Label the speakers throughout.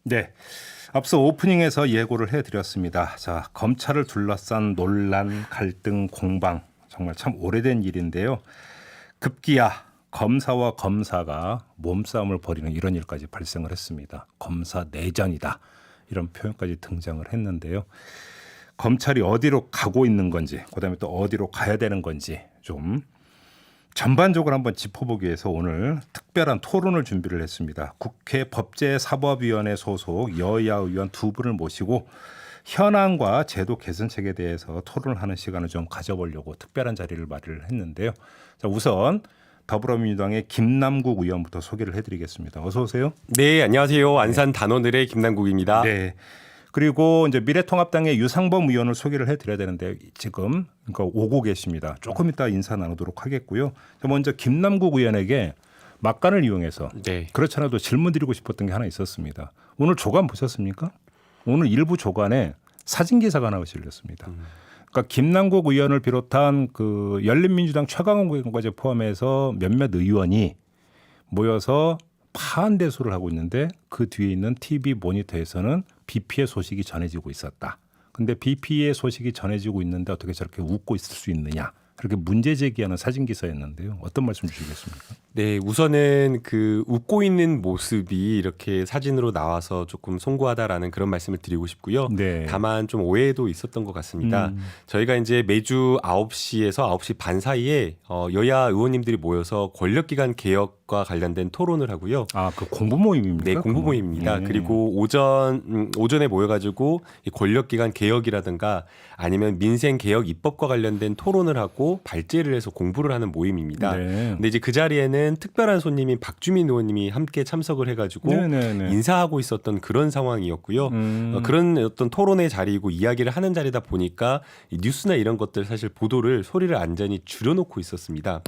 Speaker 1: 네. 앞서 오프닝에서 예고를 해드렸습니다. 자, 검찰을 둘러싼 논란, 갈등, 공방 정말 참 오래된 일인데요. 급기야 검사와 검사가 몸싸움을 벌이는 이런 일까지 발생을 했습니다. 검사 내전이다. 이런 표현까지 등장을 했는데요. 검찰이 어디로 가고 있는 건지, 그다음에 또 어디로 가야 되는 건지 좀 전반적으로 한번 짚어보기 위해서 오늘 특별한 토론을 준비를 했습니다. 국회 법제사법위원회 소속 여야 의원 두 분을 모시고 현안과 제도 개선책에 대해서 토론을 하는 시간을 좀 가져보려고 특별한 자리를 마련을 했는데요. 자, 우선 더불어민주당의 김남국 의원부터 소개를 해드리겠습니다. 어서 오세요.
Speaker 2: 네, 안녕하세요. 안산 단원을의 김남국입니다.
Speaker 1: 네. 그리고 이제 미래통합당의 유상범 의원을 소개를 해드려야 되는데 지금 그러니까 오고 계십니다. 조금 이따 인사 나누도록 하겠고요. 먼저 김남국 의원에게 막간을 이용해서
Speaker 2: 네.
Speaker 1: 그렇지 않아도 질문 드리고 싶었던 게 하나 있었습니다. 오늘 조간 보셨습니까? 오늘 일부 조간에 사진 기사가 하나 실렸습니다. 그러니까 김남국 의원을 비롯한 그 열린민주당 최강욱 의원까지 포함해서 몇몇 의원이 모여서 파한대소를 하고 있는데 그 뒤에 있는 TV 모니터에서는 비 피해 소식이 전해지고 있었다. 근데 비 피해 소식이 전해지고 있는데 어떻게 저렇게 웃고 있을 수 있느냐. 그렇게 문제 제기하는 사진 기사였는데요. 어떤 말씀 주시겠습니까?
Speaker 2: 네, 우선은 그 웃고 있는 모습이 이렇게 사진으로 나와서 조금 송구하다라는 그런 말씀을 드리고 싶고요.
Speaker 1: 네.
Speaker 2: 다만 좀 오해도 있었던 것 같습니다. 저희가 이제 매주 9시에서 9시 반 사이에 여야 의원님들이 모여서 권력기관 개혁과 관련된 토론을 하고요.
Speaker 1: 아, 그 공부 모임입니까?
Speaker 2: 네, 공부 모임입니다. 그리고 오전에 모여가지고 이 권력기관 개혁이라든가 아니면 민생 개혁 입법과 관련된 토론을 하고 발제를 해서 공부를 하는 모임입니다.
Speaker 1: 네.
Speaker 2: 근데 이제 그 자리에는 특별한 손님인 박주민 의원님이 함께 참석을 해가지고
Speaker 1: 네네네.
Speaker 2: 인사하고 있었던 그런 상황이었고요. 그런 어떤 토론의 자리이고 이야기를 하는 자리다 보니까 이 뉴스나 이런 것들 사실 보도를 소리를 완전히 줄여놓고 있었습니다.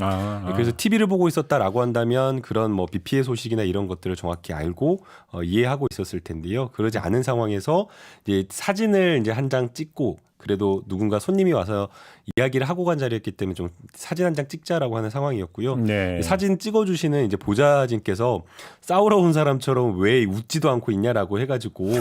Speaker 2: 그래서 TV를 보고 있었다라고 한다면 그런 뭐 비 피해 소식이나 이런 것들을 정확히 알고 이해하고 있었을 텐데요. 그러지 않은 상황에서 이제 사진을 이제 한 장 찍고 그래도 누군가 손님이 와서 이야기를 하고 간 자리였기 때문에 좀 사진 한 장 찍자라고 하는 상황이었고요.
Speaker 1: 네.
Speaker 2: 사진 찍어주시는 이제 보좌진께서 싸우러 온 사람처럼 왜 웃지도 않고 있냐라고 해가지고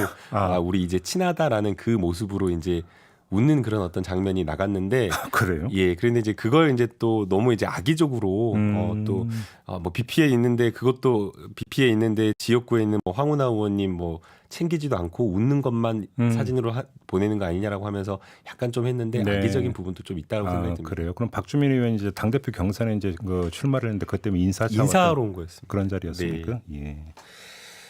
Speaker 2: 우리 이제 친하다라는 그 모습으로 이제 웃는 그런 어떤 장면이 나갔는데
Speaker 1: 그래요?
Speaker 2: 예, 그런데 이제 그걸 이제 또 너무 이제 악의적으로 또 뭐 BP에 있는데 그것도 BP에 있는데 지역구에 있는 뭐 황운하 의원님 뭐 챙기지도 않고 웃는 것만 사진으로 보내는 거 아니냐라고 하면서 약간 좀 했는데
Speaker 1: 네.
Speaker 2: 악의적인 부분도 좀 있다고 생각이 듭니다.
Speaker 1: 그래요. 그럼 박주민 의원이 이제 당대표 경선에 이제 그 출마를 했는데 그것 때문에
Speaker 2: 인사하러 온 거였습니다.
Speaker 1: 그런 자리였습니까?
Speaker 2: 네.
Speaker 1: 예.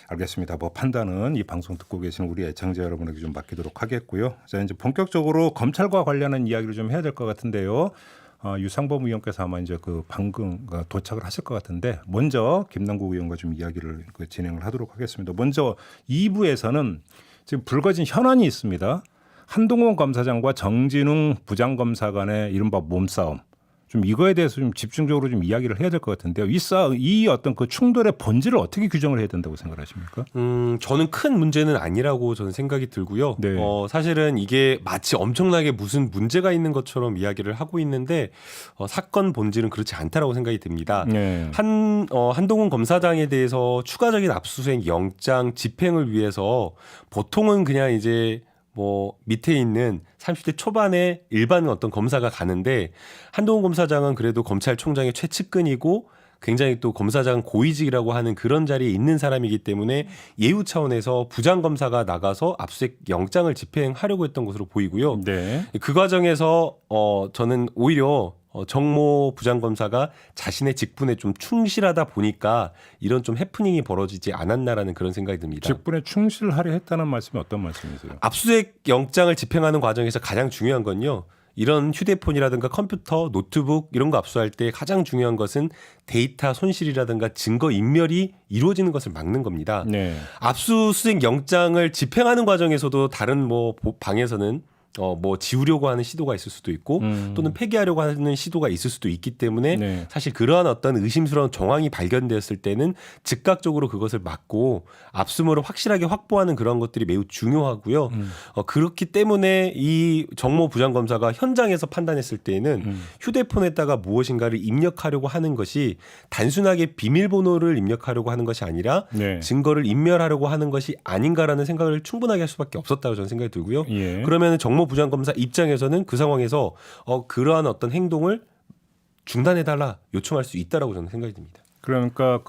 Speaker 1: 알겠습니다. 뭐 판단은 이 방송 듣고 계시는 우리 애청자 여러분에게 좀 맡기도록 하겠고요. 자, 이제 본격적으로 검찰과 관련한 이야기를 좀 해야 될 것 같은데요. 유상범 의원께서 아마 이제 그 방금 도착을 하실 것 같은데 먼저 김남국 의원과 좀 이야기를 진행을 하도록 하겠습니다. 먼저 2부에서는 지금 불거진 현안이 있습니다. 한동훈 검사장과 정진웅 부장검사 간의 이른바 몸싸움. 좀 이거에 대해서 좀 집중적으로 좀 이야기를 해야 될 것 같은데요. 이 어떤 그 충돌의 본질을 어떻게 규정을 해야 된다고 생각하십니까?
Speaker 2: 저는 큰 문제는 아니라고 저는 생각이 들고요.
Speaker 1: 네.
Speaker 2: 사실은 이게 마치 엄청나게 무슨 문제가 있는 것처럼 이야기를 하고 있는데 사건 본질은 그렇지 않다라고 생각이 듭니다.
Speaker 1: 네.
Speaker 2: 한동훈 검사장에 대해서 추가적인 압수수색 영장 집행을 위해서 보통은 그냥 이제 뭐 밑에 있는 30대 초반의 일반 어떤 검사가 가는데 한동훈 검사장은 그래도 검찰총장의 최측근이고 굉장히 또 검사장 고위직이라고 하는 그런 자리에 있는 사람이기 때문에 예우 차원에서 부장검사가 나가서 압수수색 영장을 집행하려고 했던 것으로 보이고요.
Speaker 1: 네.
Speaker 2: 그 과정에서 저는 오히려 정모 부장검사가 자신의 직분에 좀 충실하다 보니까 이런 좀 해프닝이 벌어지지 않았나라는 그런 생각이 듭니다.
Speaker 1: 직분에 충실하려 했다는 말씀이 어떤 말씀이세요?
Speaker 2: 압수수색 영장을 집행하는 과정에서 가장 중요한 건요. 이런 휴대폰이라든가 컴퓨터, 노트북 이런 거 압수할 때 가장 중요한 것은 데이터 손실이라든가 증거 인멸이 이루어지는 것을 막는 겁니다.
Speaker 1: 네.
Speaker 2: 압수수색 영장을 집행하는 과정에서도 다른 뭐 방에서는 뭐 지우려고 하는 시도가 있을 수도 있고 또는 폐기하려고 하는 시도가 있을 수도 있기 때문에
Speaker 1: 네.
Speaker 2: 사실 그러한 어떤 의심스러운 정황이 발견되었을 때는 즉각적으로 그것을 막고 압수물을 확실하게 확보하는 그런 것들이 매우 중요하고요. 그렇기 때문에 이 정모 부장검사가 현장에서 판단했을 때에는 휴대폰에다가 무엇인가를 입력하려고 하는 것이 단순하게 비밀번호를 입력하려고 하는 것이 아니라
Speaker 1: 네.
Speaker 2: 증거를 인멸하려고 하는 것이 아닌가라는 생각을 충분하게 할 수밖에 없었다고 저는 생각이 들고요.
Speaker 1: 예.
Speaker 2: 그러면 정모 부장검사 입장에서는 그 상황에서 그러한 어떤 행동을 중단해달라 요청할 수 있다라고 저는 생각이 듭니다.
Speaker 1: 그러니까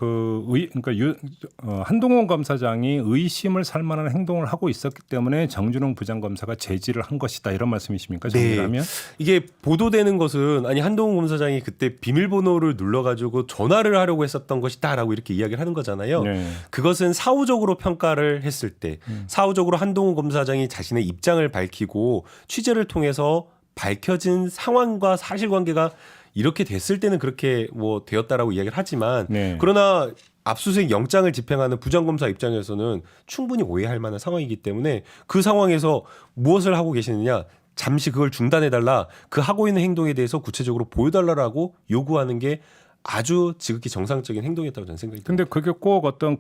Speaker 1: 한동훈 검사장이 의심을 살 만한 행동을 하고 있었기 때문에 정준홍 부장검사가 제지를 한 것이다 이런 말씀이십니까? 정리하면
Speaker 2: 이게 보도되는 것은 아니 한동훈 검사장이 그때 비밀번호를 눌러가지고 전화를 하려고 했었던 것이다라고 이렇게 이야기를 하는 거잖아요.
Speaker 1: 네.
Speaker 2: 그것은 사후적으로 평가를 했을 때 사후적으로 한동훈 검사장이 자신의 입장을 밝히고 취재를 통해서 밝혀진 상황과 사실관계가 이렇게 됐을 때는 그렇게 뭐 되었다라고 이야기를 하지만
Speaker 1: 네.
Speaker 2: 그러나 압수수색 영장을 집행하는 부장검사 입장에서는 충분히 오해할 만한 상황이기 때문에 그 상황에서 무엇을 하고 계시느냐 잠시 그걸 중단해달라 그 하고 있는 행동에 대해서 구체적으로 보여달라고 요구하는 게 아주 지극히 정상적인 행동이었다고 저는 생각이 듭니다.
Speaker 1: 근데 그게 꼭 어떤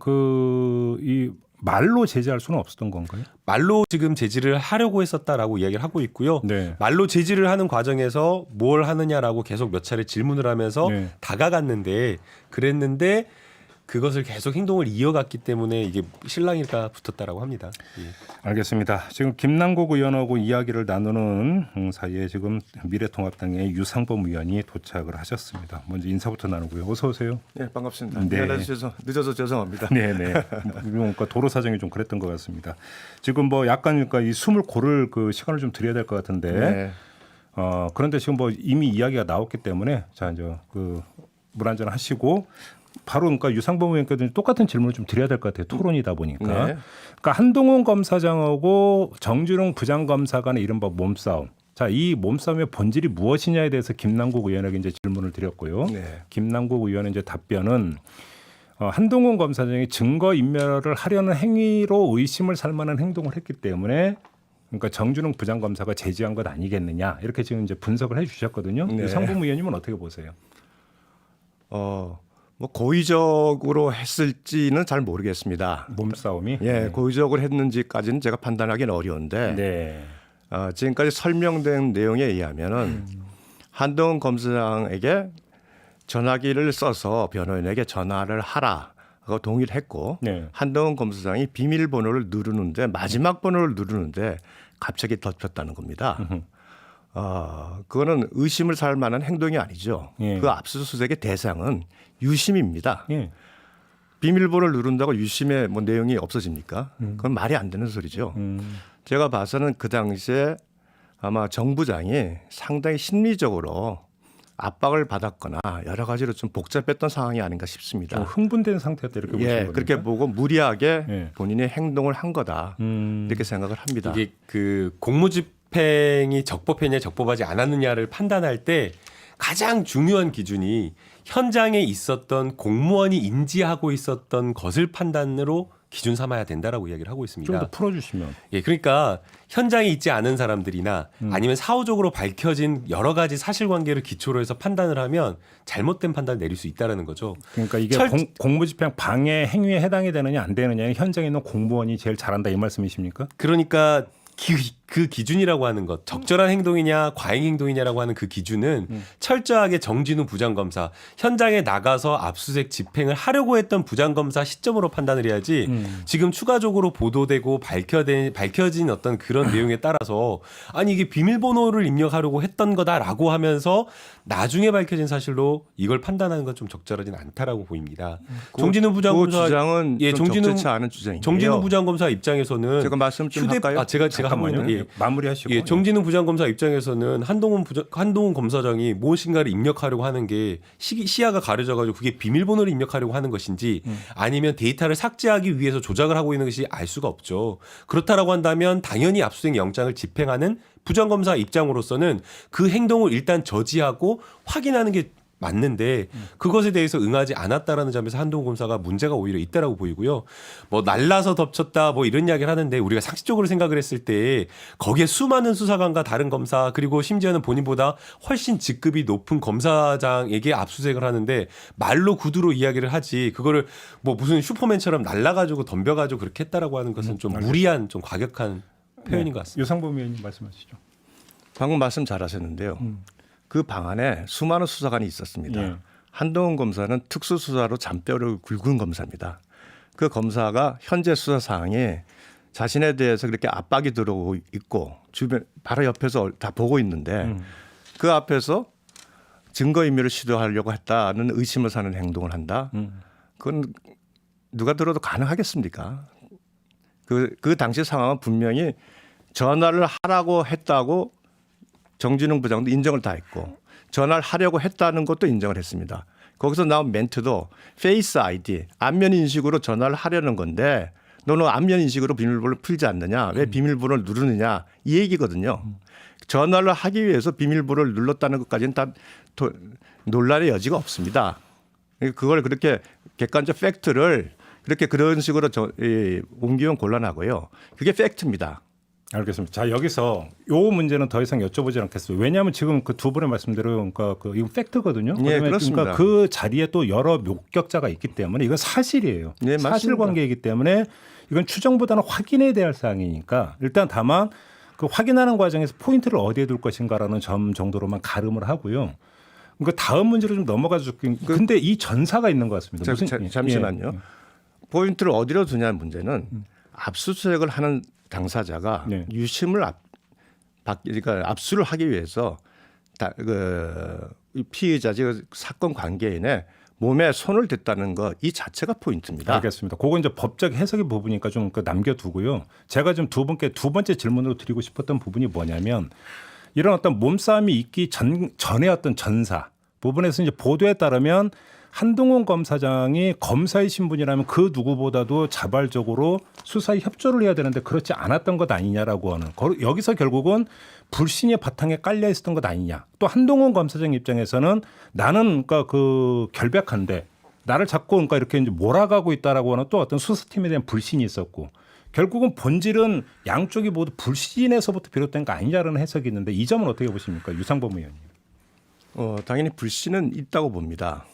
Speaker 1: 이 말로 제지할 수는 없었던 건가요?
Speaker 2: 말로 지금 제지를 하려고 했었다라고 이야기를 하고 있고요.
Speaker 1: 네.
Speaker 2: 말로 제지를 하는 과정에서 뭘 하느냐라고 계속 몇 차례 질문을 하면서
Speaker 1: 네.
Speaker 2: 다가갔는데 그랬는데 그것을 계속 행동을 이어갔기 때문에 이게 실랑이가 붙었다라고 합니다. 예.
Speaker 1: 알겠습니다. 지금 김남국 의원하고 이야기를 나누는 사이에 지금 미래통합당의 유상범 의원이 도착을 하셨습니다. 먼저 인사부터 나누고요. 어서 오세요.
Speaker 3: 네, 반갑습니다.
Speaker 1: 네.
Speaker 3: 늦어서 죄송합니다.
Speaker 1: 네네. 그러니까 도로 사정이 좀 그랬던 것 같습니다. 지금 뭐 약간 그러니까 이 숨을 고를 그 시간을 좀 드려야 될 것 같은데.
Speaker 3: 네.
Speaker 1: 그런데 지금 뭐 이미 이야기가 나왔기 때문에 자 이제 물 한잔 하시고. 바로 그러니까 유상범 의원께도 똑같은 질문을 좀 드려야 될 것 같아요. 토론이다 보니까.
Speaker 3: 네.
Speaker 1: 그러니까 한동훈 검사장하고 정준홍 부장검사 간의 이른바 몸싸움. 자, 이 몸싸움의 본질이 무엇이냐에 대해서 김남국 의원에게 이제 질문을 드렸고요.
Speaker 3: 네.
Speaker 1: 김남국 의원의 이제 답변은 한동훈 검사장이 증거 인멸을 하려는 행위로 의심을 살 만한 행동을 했기 때문에 그러니까 정준홍 부장검사가 제지한 것 아니겠느냐 이렇게 지금 이제 분석을 해주셨거든요.
Speaker 3: 네.
Speaker 1: 유상범 의원님은 어떻게 보세요?
Speaker 3: 뭐 고의적으로 했을지는 잘 모르겠습니다.
Speaker 1: 몸싸움이?
Speaker 3: 예,
Speaker 1: 네.
Speaker 3: 고의적으로 했는지까지는 제가 판단하기는 어려운데
Speaker 1: 네.
Speaker 3: 지금까지 설명된 내용에 의하면은 한동훈 검사장에게 전화기를 써서 변호인에게 전화를 하라고 동의를 했고
Speaker 1: 네.
Speaker 3: 한동훈 검사장이 비밀번호를 누르는데 마지막 번호를 누르는데 갑자기 덮쳤다는 겁니다. 그거는 의심을 살 만한 행동이 아니죠.
Speaker 1: 예.
Speaker 3: 그 압수수색의 대상은 유심입니다.
Speaker 1: 예.
Speaker 3: 비밀번호를 누른다고 유심의 뭐 내용이 없어집니까? 그건 말이 안 되는 소리죠. 제가 봐서는 그 당시에 아마 정부장이 상당히 심리적으로 압박을 받았거나 여러 가지로 좀 복잡했던 상황이 아닌가 싶습니다.
Speaker 1: 좀 흥분된 상태였다 이렇게 보시는 겁니까?
Speaker 3: 그렇게 보고 무리하게
Speaker 1: 예.
Speaker 3: 본인이 행동을 한 거다 이렇게 생각을 합니다.
Speaker 2: 이게 그 공무집행이 적법했냐 적법하지 않았느냐를 판단할 때 가장 중요한 기준이 현장에 있었던 공무원이 인지하고 있었던 것을 판단으로 기준 삼아야 된다라고 이야기를 하고 있습니다.
Speaker 1: 좀 더 풀어주시면.
Speaker 2: 예, 그러니까 현장에 있지 않은 사람들이나 아니면 사후적으로 밝혀진 여러 가지 사실관계를 기초로 해서 판단을 하면 잘못된 판단을 내릴 수 있다라는 거죠.
Speaker 1: 그러니까 이게 공무집행 방해 행위에 해당이 되느냐 안 되느냐 현장에 있는 공무원이 제일 잘한다 이 말씀이십니까?
Speaker 2: 그러니까 그 기준이라고 하는 것, 적절한 행동이냐 과잉 행동이냐라고 하는 그 기준은 철저하게 정진우 부장검사 현장에 나가서 압수수색 집행을 하려고 했던 부장검사 시점으로 판단을 해야지 지금 추가적으로 보도되고 밝혀진 어떤 그런 내용에 따라서 아니 이게 비밀번호를 입력하려고 했던 거다라고 하면서 나중에 밝혀진 사실로 이걸 판단하는 건 좀 적절하진 않다라고 보입니다. 정진우 부장검사
Speaker 3: 그 주장은
Speaker 2: 예,
Speaker 3: 좀 적절치 않은 주장이에요.
Speaker 2: 정진우 부장검사 입장에서는
Speaker 3: 제가 말씀 좀 할까요?
Speaker 2: 제가 하고
Speaker 1: 잠깐만요.
Speaker 2: 있는
Speaker 1: 마무리하시고.
Speaker 2: 예, 정진우 부장검사 입장에서는 한동훈 검사장이 무엇인가를 입력하려고 하는 게 시야가 가려져가지고 그게 비밀번호를 입력하려고 하는 것인지 아니면 데이터를 삭제하기 위해서 조작을 하고 있는 것이 알 수가 없죠. 그렇다라고 한다면 당연히 압수수색 영장을 집행하는 부장검사 입장으로서는 그 행동을 일단 저지하고 확인하는 게 맞는데 그것에 대해서 응하지 않았다라는 점에서 한동훈 검사가 문제가 오히려 있다라고 보이고요. 뭐 날라서 덮쳤다 뭐 이런 이야기를 하는데 우리가 상식적으로 생각을 했을 때 거기에 수많은 수사관과 다른 검사 그리고 심지어는 본인보다 훨씬 직급이 높은 검사장에게 압수수색을 하는데 말로 구두로 이야기를 하지 그거를 뭐 무슨 슈퍼맨처럼 날라가지고 덤벼가지고 그렇게 했다라고 하는 것은 좀 무리한 좀 과격한 표현인 것 같습니다.
Speaker 1: 유상범 의원님 말씀하시죠.
Speaker 3: 방금 말씀 잘하셨는데요. 그 방 안에 수많은 수사관이 있었습니다.
Speaker 1: 예.
Speaker 3: 한동훈 검사는 특수수사로 잔뼈를 굵은 검사입니다. 그 검사가 현재 수사 사항에 자신에 대해서 그렇게 압박이 들어오고 있고 주변 바로 옆에서 다 보고 있는데 그 앞에서 증거인멸을 시도하려고 했다는 의심을 사는 행동을 한다. 그건 누가 들어도 가능하겠습니까? 그 당시 상황은 분명히 전화를 하라고 했다고 정진웅 부장도 인정을 다 했고 전화를 하려고 했다는 것도 인정을 했습니다. 거기서 나온 멘트도 페이스 아이디, 안면 인식으로 전화를 하려는 건데 너는 안면 인식으로 비밀번호를 풀지 않느냐? 왜 비밀번호를 누르느냐? 이 얘기거든요. 전화를 하기 위해서 비밀번호를 눌렀다는 것까지는 다 논란의 여지가 없습니다. 그걸 그렇게 객관적 팩트를 그렇게 그런 식으로 옮기면 곤란하고요. 그게 팩트입니다.
Speaker 1: 알겠습니다. 자, 여기서 요 문제는 더 이상 여쭤보지 않겠어요. 왜냐하면 지금 그 두 분의 말씀대로 그러니까 이건 팩트거든요.
Speaker 3: 네, 그렇습니다.
Speaker 1: 그러니까 그 자리에 또 여러 목격자가 있기 때문에 이건 사실이에요.
Speaker 3: 네, 맞습니다.
Speaker 1: 사실관계이기 때문에 이건 추정보다는 확인해야 될 사항이니까 일단 다만 그 확인하는 과정에서 포인트를 어디에 둘 것인가라는 점 정도로만 가름을 하고요. 그러니까 다음 문제로 좀 넘어가죠. 근데 이 전사가 있는 것 같습니다.
Speaker 3: 잠시만요. 포인트를 어디로 두냐는 문제는 압수수색을 하는 당사자가
Speaker 1: 네.
Speaker 3: 유심을 그러니까 압수를 하기 위해서 피의자 즉 사건 관계인의 몸에 손을 댔다는 것 이 자체가 포인트입니다.
Speaker 1: 알겠습니다. 그거 이제 법적 해석의 부분이니까 좀 남겨두고요. 제가 좀 두 분께 두 번째 질문으로 드리고 싶었던 부분이 뭐냐면 이런 어떤 몸싸움이 있기 전에 어떤 전사 부분에서 이제 보도에 따르면 한동훈 검사장이 검사의 신분이라면 그 누구보다도 자발적으로 수사에 협조를 해야 되는데 그렇지 않았던 것 아니냐라고 하는 여기서 결국은 불신의 바탕에 깔려 있었던 것 아니냐. 또 한동훈 검사장 입장에서는 나는 그러니까 그 결백한데 나를 자꾸 그러니까 이렇게 이제 몰아가고 있다라고 하는 또 어떤 수사팀에 대한 불신이 있었고 결국은 본질은 양쪽이 모두 불신에서부터 비롯된 거 아니냐라는 해석이 있는데 이 점은 어떻게 보십니까? 유상범 의원님.
Speaker 3: 당연히 불신은 있다고 봅니다.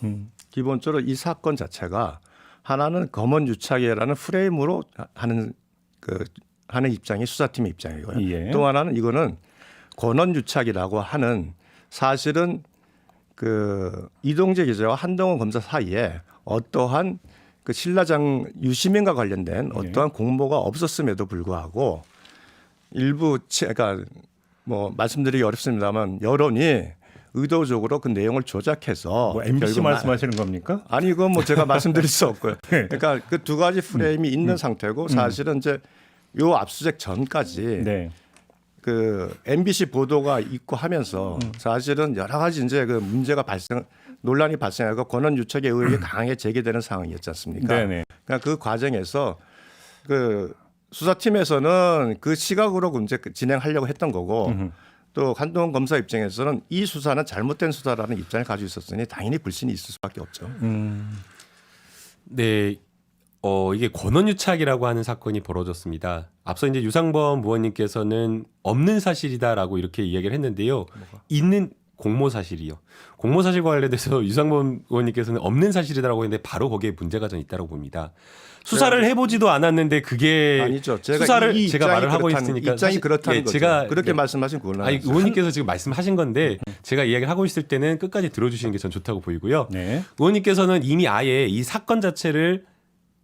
Speaker 3: 기본적으로 이 사건 자체가 하나는 검언유착이라는 프레임으로 하는 입장이 수사팀의 입장이고요.
Speaker 1: 예.
Speaker 3: 또 하나는 이거는 권언유착이라고 하는 사실은 그 이동재 기자와 한동훈 검사 사이에 어떠한 그 신라장 유시민과 관련된 어떠한 공모가 없었음에도 불구하고 일부 그러니까 뭐 말씀드리기 어렵습니다만 여론이 의도적으로 그 내용을 조작해서
Speaker 1: 뭐 MBC 말씀하시는 겁니까?
Speaker 3: 아니 이건 뭐 제가 말씀드릴 수 없고요. 그러니까 그 두 가지 프레임이 있는 상태고 사실은 이제 요 압수수색 전까지
Speaker 1: 네.
Speaker 3: 그 MBC 보도가 있고 하면서 사실은 여러 가지 이제 그 문제가 논란이 발생하고 권한 유착의 의혹이 강하게 제기되는 상황이었지 않습니까?
Speaker 1: 네네.
Speaker 3: 그러니까 그 과정에서 그 수사팀에서는 그 시각으로 이제 진행하려고 했던 거고 또 한동훈 검사 입장에서는 이 수사는 잘못된 수사라는 입장을 가지고 있었으니 당연히 불신이 있을 수밖에 없죠.
Speaker 2: 네. 이게 권언유착이라고 하는 사건이 벌어졌습니다. 앞서 이제 유상범 의원님께서는 없는 사실이다라고 이렇게 이야기를 했는데요. 있는 공모 사실이요. 공모 사실과 관련돼서 유상범 의원님께서는 없는 사실이다라고 했는데 바로 거기에 문제가 전 있다고 봅니다. 수사를 해보지도 않았는데 그게
Speaker 3: 아니죠.
Speaker 2: 수사를 제가 말을 하고 있으니까
Speaker 3: 입장이 그렇다는 거죠.
Speaker 2: 제가
Speaker 3: 그렇게 말씀하신 곤란.
Speaker 2: 아니 의원님께서 지금 말씀하신 건데 제가 이야기를 하고 있을 때는 끝까지 들어주시는 게 전 좋다고 보이고요.
Speaker 1: 네.
Speaker 2: 의원님께서는 이미 아예 이 사건 자체를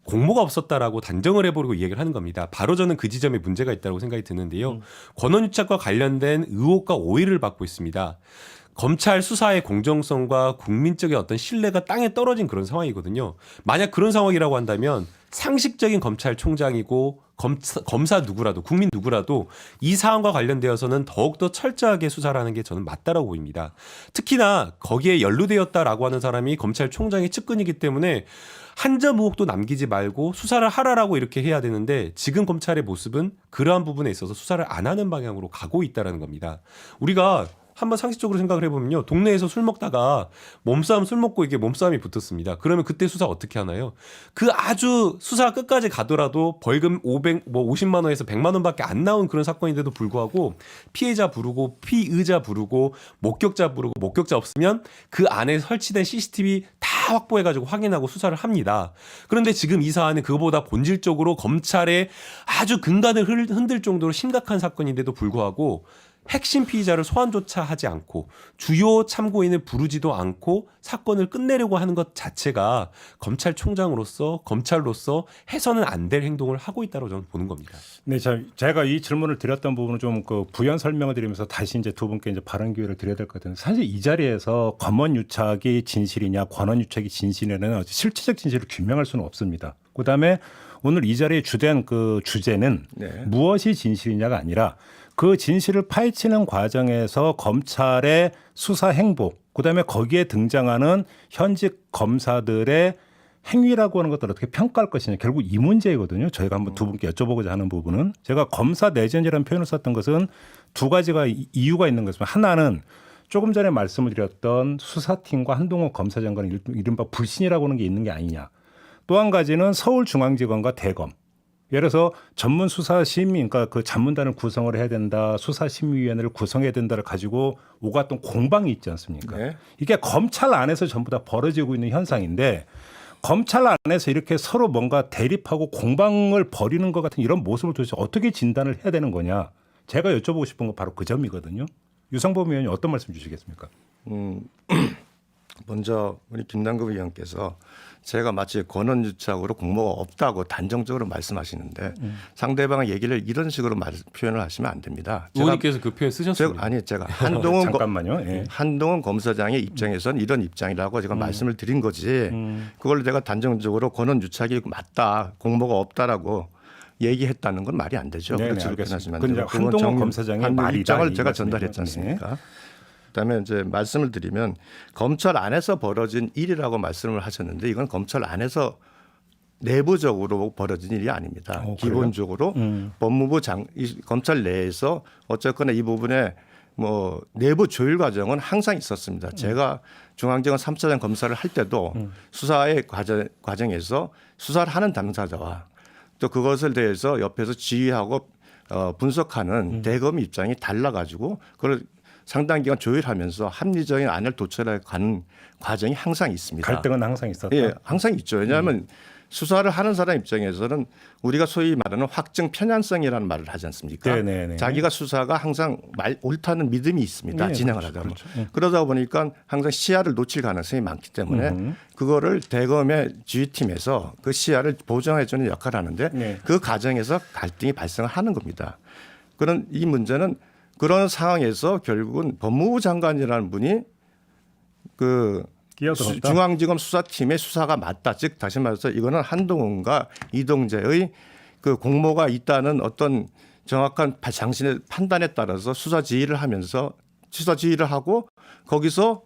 Speaker 2: 공모가 없었다라고 단정을 해버리고 이야기를 하는 겁니다. 바로 저는 그 지점에 문제가 있다고 생각이 드는데요. 권언유착과 관련된 의혹과 오해를 받고 있습니다. 검찰 수사의 공정성과 국민적인 어떤 신뢰가 땅에 떨어진 그런 상황이거든요. 만약 그런 상황이라고 한다면 상식적인 검찰총장이고 검사 누구라도 국민 누구라도 이 사안과 관련되어서는 더욱더 철저하게 수사를 하는 게 저는 맞다라고 보입니다. 특히나 거기에 연루되었다라고 하는 사람이 검찰총장의 측근이기 때문에 한 점 의혹도 남기지 말고 수사를 하라라고 이렇게 해야 되는데 지금 검찰의 모습은 그러한 부분에 있어서 수사를 안 하는 방향으로 가고 있다는 겁니다. 우리가 한번 상식적으로 생각을 해보면요. 동네에서 술 먹다가 술 먹고 이게 몸싸움이 붙었습니다. 그러면 그때 수사 어떻게 하나요? 그 아주 수사 끝까지 가더라도 벌금 50만 원에서 100만 원밖에 안 나온 그런 사건인데도 불구하고 피해자 부르고 피의자 부르고 목격자 부르고 목격자 없으면 그 안에 설치된 CCTV 다 확보해가지고 확인하고 수사를 합니다. 그런데 지금 이 사안은 그거보다 본질적으로 검찰의 아주 근간을 흔들 정도로 심각한 사건인데도 불구하고 핵심 피의자를 소환조차 하지 않고 주요 참고인을 부르지도 않고 사건을 끝내려고 하는 것 자체가 검찰총장으로서 검찰로서 해서는 안 될 행동을 하고 있다고 저는 보는 겁니다.
Speaker 1: 네, 제가 이 질문을 드렸던 부분은 좀 그 부연 설명을 드리면서 다시 이제 두 분께 이제 발언 기회를 드려야 될 것 같은데 사실 이 자리에서 검언유착이 진실이냐 권언유착이 진실이냐는 실체적 진실을 규명할 수는 없습니다. 그다음에 오늘 이 자리에 주된 그 주제는
Speaker 3: 네.
Speaker 1: 무엇이 진실이냐가 아니라 그 진실을 파헤치는 과정에서 검찰의 수사 행보, 그다음에 거기에 등장하는 현직 검사들의 행위라고 하는 것들을 어떻게 평가할 것이냐. 결국 이 문제이거든요. 저희가 한번 두 분께 여쭤보고자 하는 부분은 제가 검사 내전이라는 표현을 썼던 것은 두 가지가 이유가 있는 것입니다. 하나는 조금 전에 말씀을 드렸던 수사팀과 한동훈 검사장관의 이른바 불신이라고 하는 게 있는 게 아니냐. 또 한 가지는 서울중앙지검과 대검. 예를 들어서 전문 수사심의, 그러니까 그 자문단을 구성을 해야 된다, 수사심의위원회를 구성해야 된다를 가지고 오갔던 공방이 있지 않습니까?
Speaker 3: 네.
Speaker 1: 이게 검찰 안에서 전부 다 벌어지고 있는 현상인데 검찰 안에서 이렇게 서로 뭔가 대립하고 공방을 벌이는 것 같은 이런 모습을 도대체 어떻게 진단을 해야 되는 거냐? 제가 여쭤보고 싶은 건 바로 그 점이거든요. 유상범 의원님 어떤 말씀 주시겠습니까?
Speaker 3: 먼저 우리 김남국 의원께서 제가 마치 권언유착으로 공모가 없다고 단정적으로 말씀하시는데 상대방의 얘기를 이런 식으로 표현을 하시면 안 됩니다.
Speaker 2: 의원님께서 그 표현 쓰셨습니다.
Speaker 3: 제가 한동훈
Speaker 1: 잠깐만요. 예.
Speaker 3: 한동훈 검사장의 입장에서는 이런 입장이라고 제가 말씀을 드린 거지. 그걸 제가 단정적으로 권언유착이 맞다, 공모가 없다라고 얘기했다는 건 말이 안 되죠.
Speaker 1: 네네,
Speaker 3: 그렇지
Speaker 1: 알겠습니다.
Speaker 3: 그렇게
Speaker 1: 그건 한동훈 검사장의 말이다,
Speaker 3: 입장을
Speaker 1: 이
Speaker 3: 제가
Speaker 1: 말씀이죠.
Speaker 3: 전달했지 않습니까?
Speaker 1: 네.
Speaker 3: 그다음에 이제 말씀을 드리면 검찰 안에서 벌어진 일이라고 말씀을 하셨는데 이건 검찰 안에서 내부적으로 벌어진 일이 아닙니다. 기본적으로 법무부 검찰 내에서 어쨌거나 이 부분에 뭐 내부 조율 과정은 항상 있었습니다. 제가 중앙지검 3차장 검사를 할 때도 수사의 과정에서 수사를 하는 당사자와 또 그것을 대해서 옆에서 지휘하고 분석하는 대검 입장이 달라가지고 그걸 상당 기간 조율하면서 합리적인 안을 도출해 가는 과정이 항상 있습니다.
Speaker 1: 갈등은 항상 있었다.
Speaker 3: 예, 항상 있죠. 왜냐하면 수사를 하는 사람 입장에서는 우리가 소위 말하는 확증 편향성이라는 말을 하지 않습니까?
Speaker 1: 네네네.
Speaker 3: 자기가 수사가 항상 옳다는 믿음이 있습니다.
Speaker 1: 네,
Speaker 3: 진행을
Speaker 1: 그렇죠,
Speaker 3: 하다 보면.
Speaker 1: 그렇죠.
Speaker 3: 그러다 보니까 항상 시야를 놓칠 가능성이 많기 때문에 그거를 대검의 지휘팀에서 그 시야를 보정해 주는 역할을 하는데
Speaker 1: 네.
Speaker 3: 그 과정에서 갈등이 발생을 하는 겁니다. 그런 이 문제는 그런 상황에서 결국은 법무부 장관이라는 분이 그
Speaker 1: 끼어들었다.
Speaker 3: 중앙지검 수사팀의 수사가 맞다. 즉 다시 말해서 이거는 한동훈과 이동재의 그 공모가 있다는 어떤 정확한 당신의 판단에 따라서 수사 지휘를 하고 거기서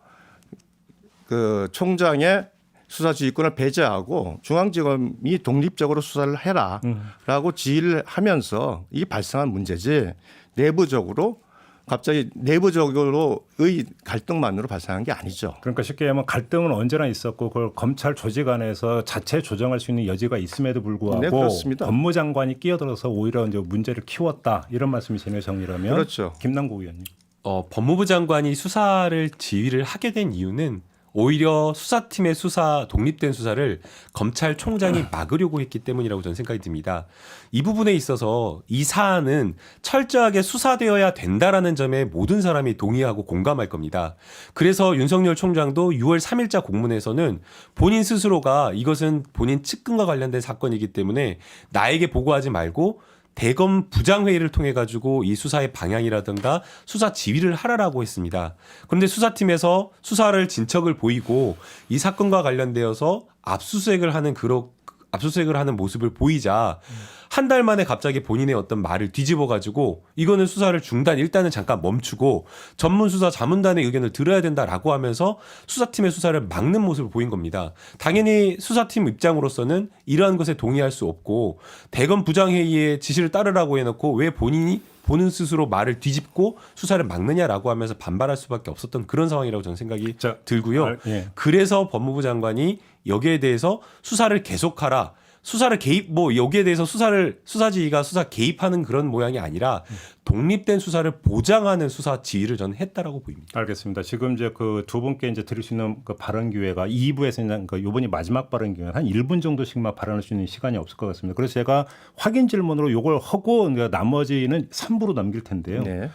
Speaker 3: 그 총장의 수사 지휘권을 배제하고 중앙지검이 독립적으로 수사를 해라라고 지휘를 하면서 이 발생한 문제지 내부적으로 갑자기 내부적으로의 갈등만으로 발생한 게 아니죠.
Speaker 1: 그러니까 쉽게 얘기하면 갈등은 언제나 있었고 그걸 검찰 조직 안에서 자체 조정할 수 있는 여지가 있음에도 불구하고
Speaker 3: 네, 그렇습니다.
Speaker 1: 법무장관이 끼어들어서 오히려 이제 문제를 키웠다 이런 말씀이시네요, 정리라면.
Speaker 3: 그렇죠.
Speaker 1: 김남국 의원님.
Speaker 2: 법무부 장관이 수사를 지휘를 하게 된 이유는 오히려 수사팀의 독립된 수사를 검찰총장이 막으려고 했기 때문이라고 저는 생각이 듭니다. 이 부분에 있어서 이 사안은 철저하게 수사되어야 된다라는 점에 모든 사람이 동의하고 공감할 겁니다. 그래서 윤석열 총장도 6월 3일자 공문에서는 본인 스스로가 이것은 본인 측근과 관련된 사건이기 때문에 나에게 보고하지 말고 대검 부장회의를 통해 가지고 이 수사의 방향이라든가 수사 지휘를 하라라고 했습니다. 그런데 수사팀에서 수사를 진척을 보이고 이 사건과 관련되어서 압수수색을 하는 모습을 보이자 한 달 만에 갑자기 본인의 어떤 말을 뒤집어 가지고 이거는 수사를 일단은 잠깐 멈추고 전문 수사 자문단의 의견을 들어야 된다라고 하면서 수사팀의 수사를 막는 모습을 보인 겁니다. 당연히 수사팀 입장으로서는 이러한 것에 동의할 수 없고 대검 부장회의의 지시를 따르라고 해놓고 왜 본인이 본인 스스로 말을 뒤집고 수사를 막느냐라고 하면서 반발할 수밖에 없었던 그런 상황이라고 저는 생각이 들고요.
Speaker 1: 예.
Speaker 2: 그래서 법무부 장관이 여기에 대해서 수사를 계속하라. 수사를 개입 여기에 대해서 수사지휘가 수사 개입하는 그런 모양이 아니라 독립된 수사를 보장하는 수사 지휘를 저는 했다라고 보입니다.
Speaker 1: 알겠습니다. 지금 이제 그 두 분께 이제 들을 수 있는 그 발언 기회가 2부에서 그 이번이 마지막 발언 기회 한 1분 정도씩만 발언할 수 있는 시간이 없을 것 같습니다. 그래서 제가 확인 질문으로 요걸 하고 나머지는 3부로 넘길 텐데요.
Speaker 3: 네.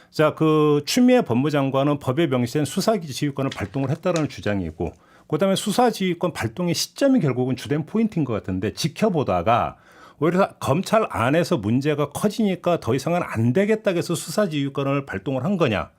Speaker 1: 자, 그 추미애 법무장관은 법에 명시된 수사지휘권을 발동을 했다라는 주장이고, 그다음에 수사지휘권 발동의 시점이 결국은 주된 포인트인 것 같은데 지켜보다가 오히려 검찰 안에서 문제가 커지니까 더 이상은 안 되겠다 해서 수사지휘권을 발동을 한 거냐?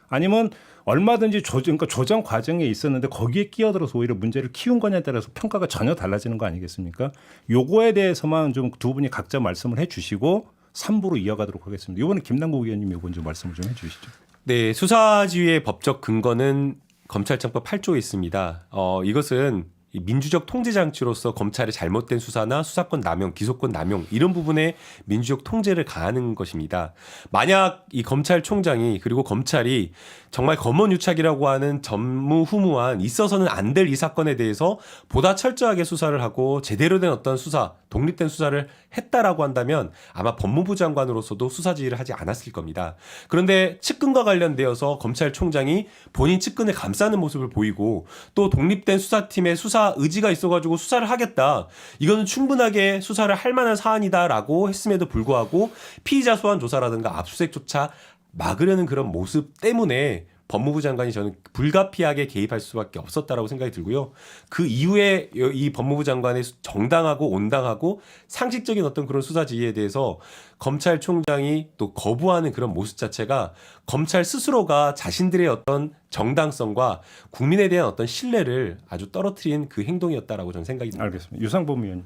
Speaker 1: 아니면 얼마든지 그러니까 조정 과정에 있었는데 거기에 끼어들어서 오히려 문제를 키운 거냐에 따라서 평가가 전혀 달라지는 거 아니겠습니까? 요거에 대해서만 좀 두 분이 각자 말씀을 해 주시고 3부로 이어가도록 하겠습니다. 이번에 김남국 의원님 이건 좀 말씀을 좀 해 주시죠.
Speaker 2: 네, 수사지휘의 법적 근거는 검찰청법 8조에 있습니다. 이것은 이 민주적 통제 장치로서 검찰의 잘못된 수사나 수사권 남용, 기소권 남용 이런 부분에 민주적 통제를 가하는 것입니다. 만약 이 검찰총장이 그리고 검찰이 정말 검언유착이라고 하는 전무후무한 있어서는 안 될 이 사건에 대해서 보다 철저하게 수사를 하고 제대로 된 어떤 수사, 독립된 수사를 했다라고 한다면 아마 법무부 장관으로서도 수사 지휘를 하지 않았을 겁니다. 그런데 측근과 관련되어서 검찰총장이 본인 측근을 감싸는 모습을 보이고 또 독립된 수사팀의 수사 의지가 있어가지고 수사를 하겠다. 이거는 충분하게 수사를 할 만한 사안이다라고 했음에도 불구하고 피의자 소환 조사라든가 압수수색조차 막으려는 그런 모습 때문에 법무부 장관이 저는 불가피하게 개입할 수밖에 없었다라고 생각이 들고요. 그 이후에 이 법무부 장관의 정당하고 온당하고 상식적인 어떤 그런 수사 지휘에 대해서 검찰총장이 또 거부하는 그런 모습 자체가 검찰 스스로가 자신들의 어떤 정당성과 국민에 대한 어떤 신뢰를 아주 떨어뜨린 그 행동이었다라고 저는 생각이 듭니다.
Speaker 1: 알겠습니다. 유상범 의원님.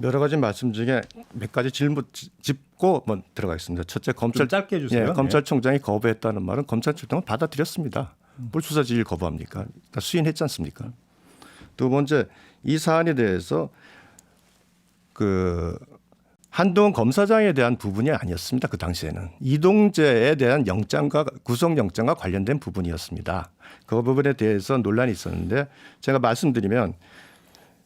Speaker 3: 여러 가지 말씀 중에 몇 가지 질문 짚고 들어가겠습니다. 첫째,
Speaker 1: 좀 짧게 해주세요.
Speaker 3: 검찰총장이 거부했다는 말은 검찰총장은 받아들였습니다. 뭘 수사지휘를 거부합니까? 다 수인했지 않습니까? 두 번째, 이 사안에 대해서 그 한동훈 검사장에 대한 부분이 아니었습니다. 그 당시에는 이동재에 대한 구속영장과 관련된 부분이었습니다. 그 부분에 대해서 논란이 있었는데 제가 말씀드리면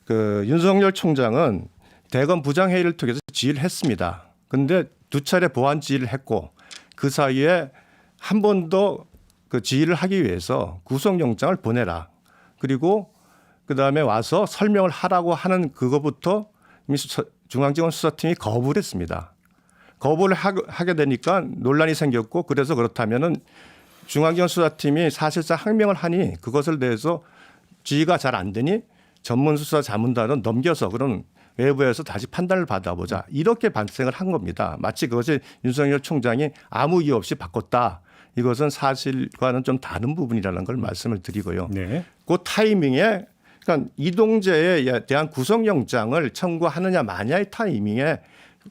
Speaker 3: 그 윤석열 총장은 대검 부장회의를 통해서 지휘를 했습니다. 그런데 두 차례 보완 지휘를 했고 그 사이에 한 번 더 그 지휘를 하기 위해서 구속영장을 보내라. 그리고 그다음에 와서 설명을 하라고 하는 그거부터 중앙지검수사팀이 거부를 했습니다. 거부를 하게 되니까 논란이 생겼고 그래서 그렇다면은 중앙지검수사팀이 사실상 항명을 하니 그것을 대해서 지휘가 잘 안 되니 전문수사 자문단은 넘겨서 그런 외부에서 다시 판단을 받아보자 이렇게 반성을 한 겁니다. 마치 그것이 윤석열 총장이 아무 이유 없이 바꿨다. 이것은 사실과는 좀 다른 부분이라는 걸 말씀을 드리고요.
Speaker 1: 네.
Speaker 3: 그 타이밍에 그러니까 이동재에 대한 구속영장을 청구하느냐 마냐의 타이밍에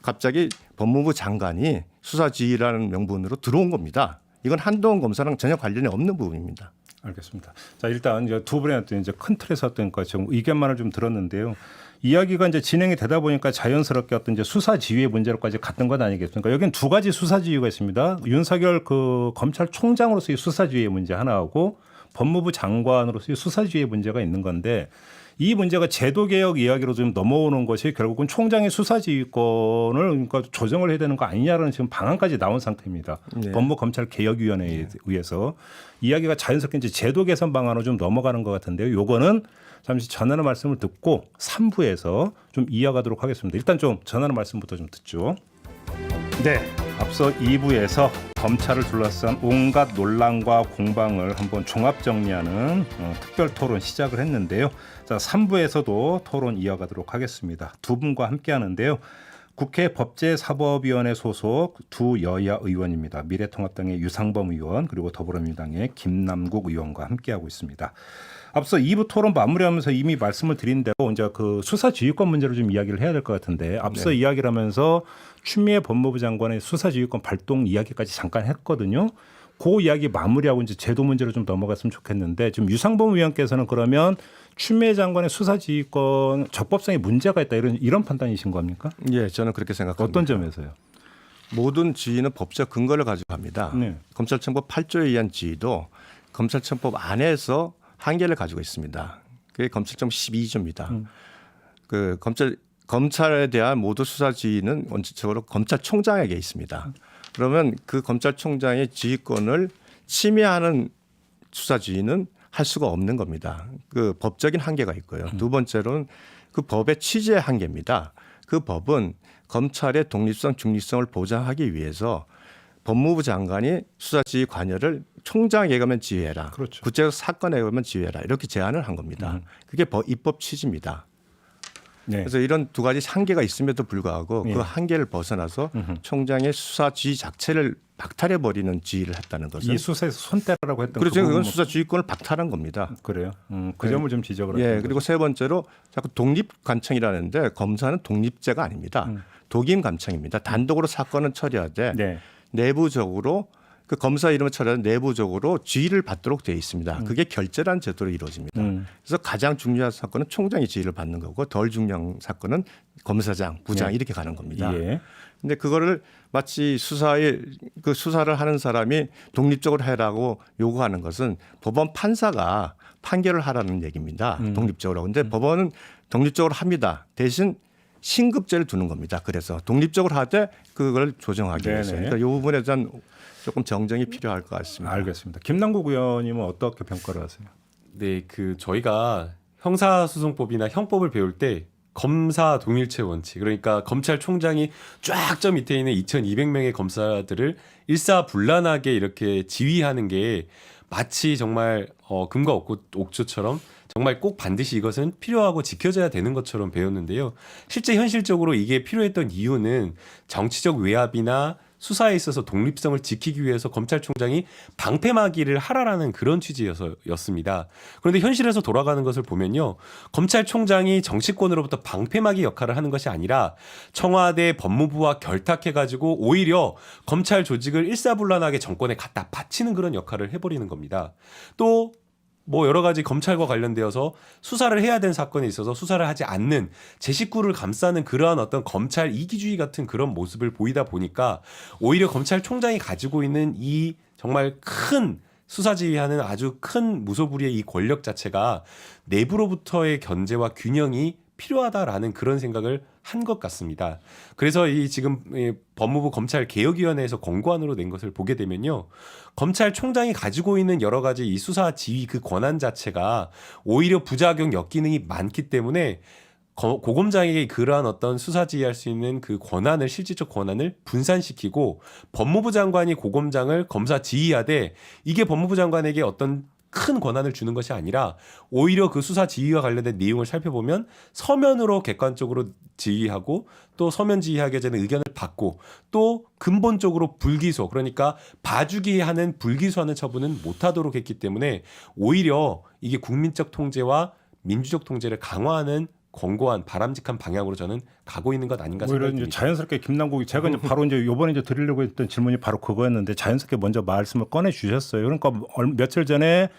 Speaker 3: 갑자기 법무부 장관이 수사지휘라는 명분으로 들어온 겁니다. 이건 한동훈 검사랑 전혀 관련이 없는 부분입니다.
Speaker 1: 알겠습니다. 자, 일단 이제 두 분의 어떤 이제 큰 틀에서 어떤 좀 의견만을 좀 들었는데요. 이야기가 이제 진행이 되다 보니까 자연스럽게 어떤 이제 수사 지휘의 문제로까지 갔던 것 아니겠습니까? 여기는 두 가지 수사 지휘가 있습니다. 윤석열 그 검찰총장으로서의 수사 지휘의 문제 하나하고 법무부 장관으로서의 수사 지휘의 문제가 있는 건데 이 문제가 제도 개혁 이야기로 좀 넘어오는 것이 결국은 총장의 수사 지휘권을 그러니까 조정을 해야 되는 거 아니냐라는 지금 방안까지 나온 상태입니다.
Speaker 3: 네.
Speaker 1: 법무검찰개혁위원회에 의해서 이야기가 자연스럽게 이제 제도 개선 방안으로 좀 넘어가는 것 같은데요. 요거는 잠시 전하는 말씀을 듣고 3부에서 좀 이어가도록 하겠습니다. 일단 좀 전하는 말씀부터 좀 듣죠. 네, 앞서 2부에서 검찰을 둘러싼 온갖 논란과 공방을 한번 종합 정리하는 특별 토론 시작을 했는데요. 자, 3부에서도 토론 이어가도록 하겠습니다. 두 분과 함께 하는데요. 국회 법제사법위원회 소속 두 여야 의원입니다. 미래통합당의 유상범 의원 그리고 더불어민주당의 김남국 의원과 함께하고 있습니다. 앞서 2부 토론 마무리하면서 이미 말씀을 드린 대로 이제 그 수사 지휘권 문제를 좀 이야기를 해야 될 것 같은데 앞서
Speaker 3: 네.
Speaker 1: 이야기를 하면서 추미애 법무부 장관의 수사 지휘권 발동 이야기까지 잠깐 했거든요. 그 이야기 마무리하고 이제 제도 문제로 좀 넘어갔으면 좋겠는데 지금 유상범 의원께서는 그러면 추미애 장관의 수사 지휘권 적법성에 문제가 있다 이런 판단이신 겁니까?
Speaker 3: 예, 저는 그렇게 생각합니다.
Speaker 1: 어떤 점에서요?
Speaker 3: 모든 지위는 법적 근거를 가지고 합니다.
Speaker 1: 네.
Speaker 3: 검찰청법 8조에 의한 지위도 검찰청법 안에서 한계를 가지고 있습니다. 그게 검찰청법 12조입니다. 그 검찰에 대한 모두 수사 지위는 원칙적으로 검찰총장에게 있습니다. 그러면 그 검찰총장의 지휘권을 침해하는 수사 지위는 할 수가 없는 겁니다. 그 법적인 한계가 있고요. 두 번째로는 그 법의 취지의 한계입니다. 그 법은 검찰의 독립성, 중립성을 보장하기 위해서 법무부 장관이 수사지휘 관여를 총장에게 가면 지휘해라.
Speaker 1: 그렇죠.
Speaker 3: 구체적 사건에 가면 지휘해라. 이렇게 제안을 한 겁니다. 그게 입법 취지입니다.
Speaker 1: 네.
Speaker 3: 그래서 이런 두 가지 한계가 있음에도 불구하고
Speaker 1: 예.
Speaker 3: 그 한계를 벗어나서 총장의 수사 지휘 자체를 박탈해 버리는 지휘를 했다는 것은
Speaker 1: 이 수사에서 손대라고 했던
Speaker 3: 그렇죠.
Speaker 1: 그
Speaker 3: 그건
Speaker 1: 부분
Speaker 3: 수사 지휘권을 박탈한 겁니다.
Speaker 1: 그래요. 그 점을 좀 지적을
Speaker 3: 예.
Speaker 1: 하시는
Speaker 3: 그리고 세 번째로 자꾸 독립관청이라는데 검사는 독립제가 아닙니다. 독임관청입니다. 단독으로 사건을 처리하되
Speaker 1: 네.
Speaker 3: 내부적으로 그 검사 이름을 처리하는 내부적으로 지휘를 받도록 되어 있습니다. 그게 결재란 제도로 이루어집니다. 그래서 가장 중요한 사건은 총장이 지휘를 받는 거고 덜 중요한 사건은 검사장, 부장
Speaker 1: 예.
Speaker 3: 이렇게 가는 겁니다.
Speaker 1: 예.
Speaker 3: 근데 그거를 마치 그 수사를 하는 사람이 독립적으로 해라고 요구하는 것은 법원 판사가 판결을 하라는 얘기입니다. 독립적으로. 근데 법원은 독립적으로 합니다. 대신 신급제를 두는 겁니다. 그래서 독립적으로 하되 그걸 조정하기 위해서.
Speaker 1: 네네.
Speaker 3: 그러니까 이 부분에 대한 조금 정정이 필요할 것 같습니다.
Speaker 1: 알겠습니다. 김남국 의원님은 어떻게 평가를 하세요?
Speaker 2: 네, 그 저희가 형사소송법이나 형법을 배울 때 검사 동일체 원칙, 그러니까 검찰총장이 쫙 저 밑에 있는 2,200명의 검사들을 일사불란하게 이렇게 지휘하는 게 마치 정말 금과 옥조처럼 정말 꼭 반드시 이것은 필요하고 지켜져야 되는 것처럼 배웠는데요. 실제 현실적으로 이게 필요했던 이유는 정치적 외압이나 수사에 있어서 독립성을 지키기 위해서 검찰총장이 방패막이를 하라라는 그런 취지였습니다. 그런데 현실에서 돌아가는 것을 보면요. 검찰총장이 정치권으로부터 방패막이 역할을 하는 것이 아니라 청와대 법무부와 결탁해가지고 오히려 검찰 조직을 일사불란하게 정권에 갖다 바치는 그런 역할을 해버리는 겁니다. 또 뭐 여러 가지 검찰과 관련되어서 수사를 해야 되는 사건에 있어서 수사를 하지 않는 제 식구를 감싸는 그러한 어떤 검찰 이기주의 같은 그런 모습을 보이다 보니까 오히려 검찰총장이 가지고 있는 이 정말 큰 수사지휘하는 아주 큰 무소불위의 이 권력 자체가 내부로부터의 견제와 균형이 필요하다라는 그런 생각을 한 것 같습니다. 그래서 이 지금 법무부 검찰개혁위원회에서 권고안으로 낸 것을 보게 되면요. 검찰총장이 가지고 있는 여러 가지 이 수사 지휘 그 권한 자체가 오히려 부작용 역기능이 많기 때문에 고검장에게 그러한 어떤 수사 지휘할 수 있는 그 권한을 실질적 권한을 분산시키고 법무부 장관이 고검장을 검사 지휘하되 이게 법무부 장관에게 어떤 큰 권한을 주는 것이 아니라 오히려 그 수사 지휘와 관련된 내용을 살펴보면 서면으로 객관적으로 지휘하고 또 서면 지휘하게 되는 의견을 받고 또 근본적으로 불기소 그러니까 봐주기 하는 불기소하는 처분은 못하도록 했기 때문에 오히려 이게 국민적 통제와 민주적 통제를 강화하는 권고한 바람직한 방향으로 저는 가고 있는 것 아닌가 생각이 듭니다.
Speaker 1: 자연스럽게 김남국이 제가 이제 바로 이제 요번에 이제 드리려고 했던 질문이 바로 그거였는데 자연스럽게 먼저 말씀을 꺼내 주셨어요. 그러니까 며칠 전에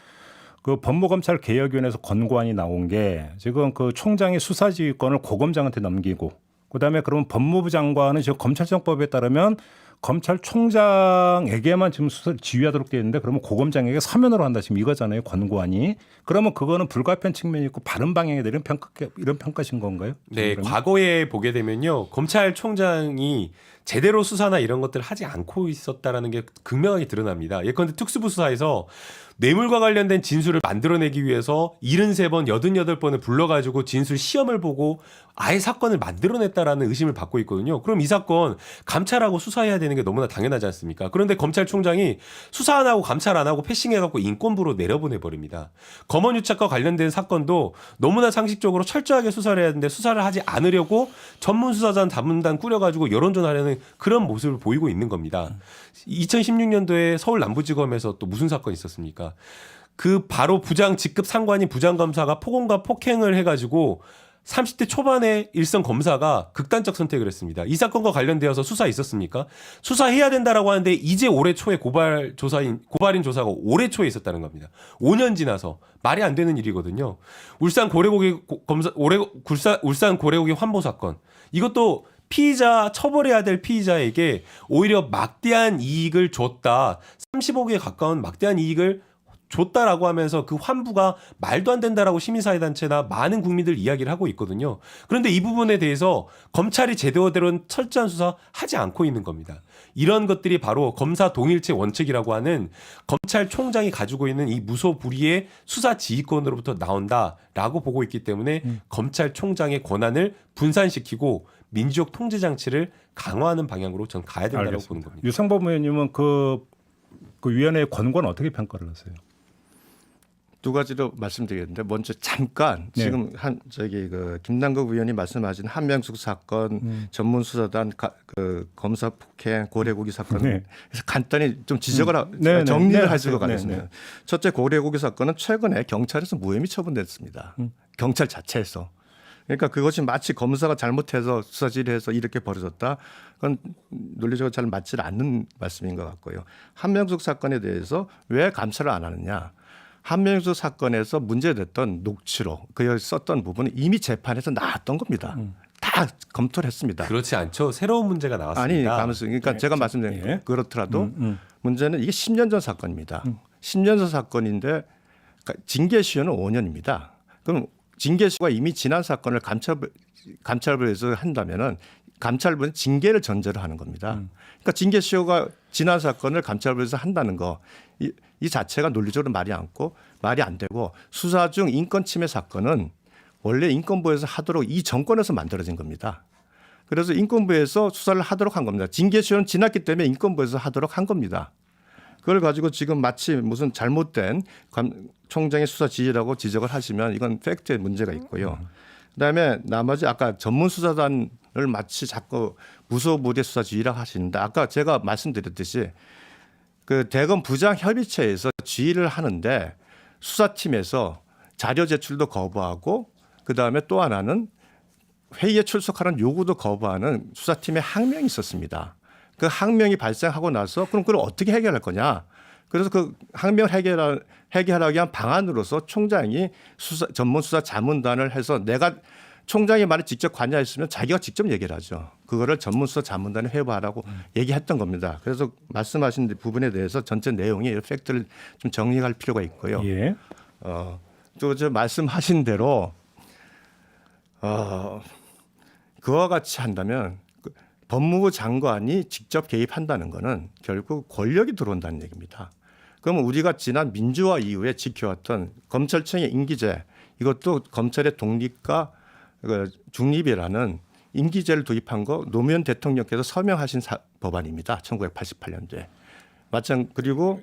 Speaker 1: 그 법무검찰개혁위원회에서 권고안이 나온 게 지금 그 총장의 수사지휘권을 고검장한테 넘기고 그다음에 그러면 법무부 장관은 지금 검찰청법에 따르면 검찰총장에게만 지금 수사를 지휘하도록 되어 있는데 그러면 고검장에게 서면으로 한다 지금 이거잖아요 권고안이. 그러면 그거는 불가피한 측면이 있고 바른 방향에 이런 평가신 건가요?
Speaker 2: 네,
Speaker 1: 그러면?
Speaker 2: 과거에 보게 되면요 검찰총장이 제대로 수사나 이런 것들을 하지 않고 있었다라는 게 극명하게 드러납니다. 예컨대 특수부 수사에서 뇌물과 관련된 진술을 만들어내기 위해서 73번, 88번을 불러가지고 진술 시험을 보고 아예 사건을 만들어냈다라는 의심을 받고 있거든요. 그럼 이 사건 감찰하고 수사해야 되는 게 너무나 당연하지 않습니까? 그런데 검찰총장이 수사 안 하고 감찰 안 하고 패싱해갖고 인권부로 내려보내버립니다. 검언유착과 관련된 사건도 너무나 상식적으로 철저하게 수사를 해야 되는데 수사를 하지 않으려고 전문수사단 자문단 꾸려가지고 여론전하려는 그런 모습을 보이고 있는 겁니다. 2016년도에 서울 남부지검에서 또 무슨 사건이 있었습니까? 그 바로 부장 직급 상관인 부장검사가 폭언과 폭행을 해가지고 30대 초반의 일선 검사가 극단적 선택을 했습니다. 이 사건과 관련되어서 수사 있었습니까? 수사해야 된다라고 하는데 이제 올해 초에 고발인 조사가 올해 초에 있었다는 겁니다. 5년 지나서 말이 안 되는 일이거든요. 울산 고래고기 환보 사건 이것도 피의자 처벌해야 될 피의자에게 오히려 막대한 이익을 줬다. 30억에 가까운 막대한 이익을 줬다라고 하면서 그 환부가 말도 안 된다라고 시민사회단체나 많은 국민들 이야기를 하고 있거든요. 그런데 이 부분에 대해서 검찰이 제대로 철저한 수사하지 않고 있는 겁니다. 이런 것들이 바로 검사 동일체 원칙이라고 하는 검찰총장이 가지고 있는 이 무소불위의 수사 지휘권으로부터 나온다라고 보고 있기 때문에 검찰총장의 권한을 분산시키고 민주적 통제 장치를 강화하는 방향으로 전 가야 된다고
Speaker 1: 알겠습니다.
Speaker 2: 보는 겁니다.
Speaker 1: 유상범 의원님은 그 위원회의 권고는 어떻게 평가를 하세요?
Speaker 3: 두 가지로 말씀드리겠는데 먼저 잠깐
Speaker 1: 네.
Speaker 3: 지금 그 김남국 의원이 말씀하신 한명숙 사건 전문 수사단 그 검사 폭행 고래고기 사건
Speaker 1: 네.
Speaker 3: 그래서 간단히 좀 지적을
Speaker 1: 네,
Speaker 3: 정리를
Speaker 1: 네,
Speaker 3: 하시고
Speaker 1: 네,
Speaker 3: 가겠습니다.
Speaker 1: 네.
Speaker 3: 첫째 고래고기 사건은 최근에 경찰에서 무혐의 처분됐습니다. 경찰 자체에서. 그러니까 그것이 마치 검사가 잘못해서 수사질해서 이렇게 벌어졌다. 그건 논리적으로 잘 맞지 않는 말씀인 것 같고요. 한명숙 사건에 대해서 왜 감찰을 안 하느냐. 한명숙 사건에서 문제됐던 녹취록, 그 썼던 부분은 이미 재판에서 나왔던 겁니다. 다 검토를 했습니다.
Speaker 2: 그렇지 않죠. 새로운 문제가
Speaker 3: 아니,
Speaker 2: 나왔습니다.
Speaker 3: 가면서 그러니까 제가 말씀드린
Speaker 1: 예.
Speaker 3: 그렇더라도 문제는 이게 10년 전 사건입니다. 10년 전 사건인데 그러니까 징계시효는 5년입니다. 그럼 징계시효가 이미 지난 사건을 감찰부에서 한다면은 감찰부는 징계를 전제로 하는 겁니다. 그러니까 징계시효가 지난 사건을 감찰부에서 한다는 거 이 자체가 논리적으로 말이 안 되고 수사 중 인권 침해 사건은 원래 인권부에서 하도록 이 정권에서 만들어진 겁니다. 그래서 인권부에서 수사를 하도록 한 겁니다. 징계시효는 지났기 때문에 인권부에서 하도록 한 겁니다. 그걸 가지고 지금 마치 무슨 잘못된 총장의 수사 지휘라고 지적을 하시면 이건 팩트에 문제가 있고요. 그다음에 나머지 아까 전문 수사단을 마치 자꾸 무소불위의 수사 지휘라고 하시는데 아까 제가 말씀드렸듯이 그 대검 부장 협의체에서 지휘를 하는데 수사팀에서 자료 제출도 거부하고 그다음에 또 하나는 회의에 출석하는 요구도 거부하는 수사팀의 항명이 있었습니다. 그 항명이 발생하고 나서 그럼 그걸 어떻게 해결할 거냐. 그래서 그 항명을 해결하기 위한 방안으로서 총장이 전문 수사 자문단을 해서 내가 총장이 말에 직접 관여했으면 자기가 직접 얘기를 하죠. 그거를 전문 수사 자문단에 회부하라고 얘기했던 겁니다. 그래서 말씀하신 부분에 대해서 전체 내용이 팩트를 좀 정리할 필요가 있고요.
Speaker 1: 예.
Speaker 3: 또 저 말씀하신 대로 그와 같이 한다면 법무부 장관이 직접 개입한다는 것은 결국 권력이 들어온다는 얘기입니다. 그러면 우리가 지난 민주화 이후에 지켜왔던 검찰청의 임기제 이것도 검찰의 독립과 중립이라는 임기제를 도입한 거 노무현 대통령께서 서명하신 법안입니다. 1988년도에. 그리고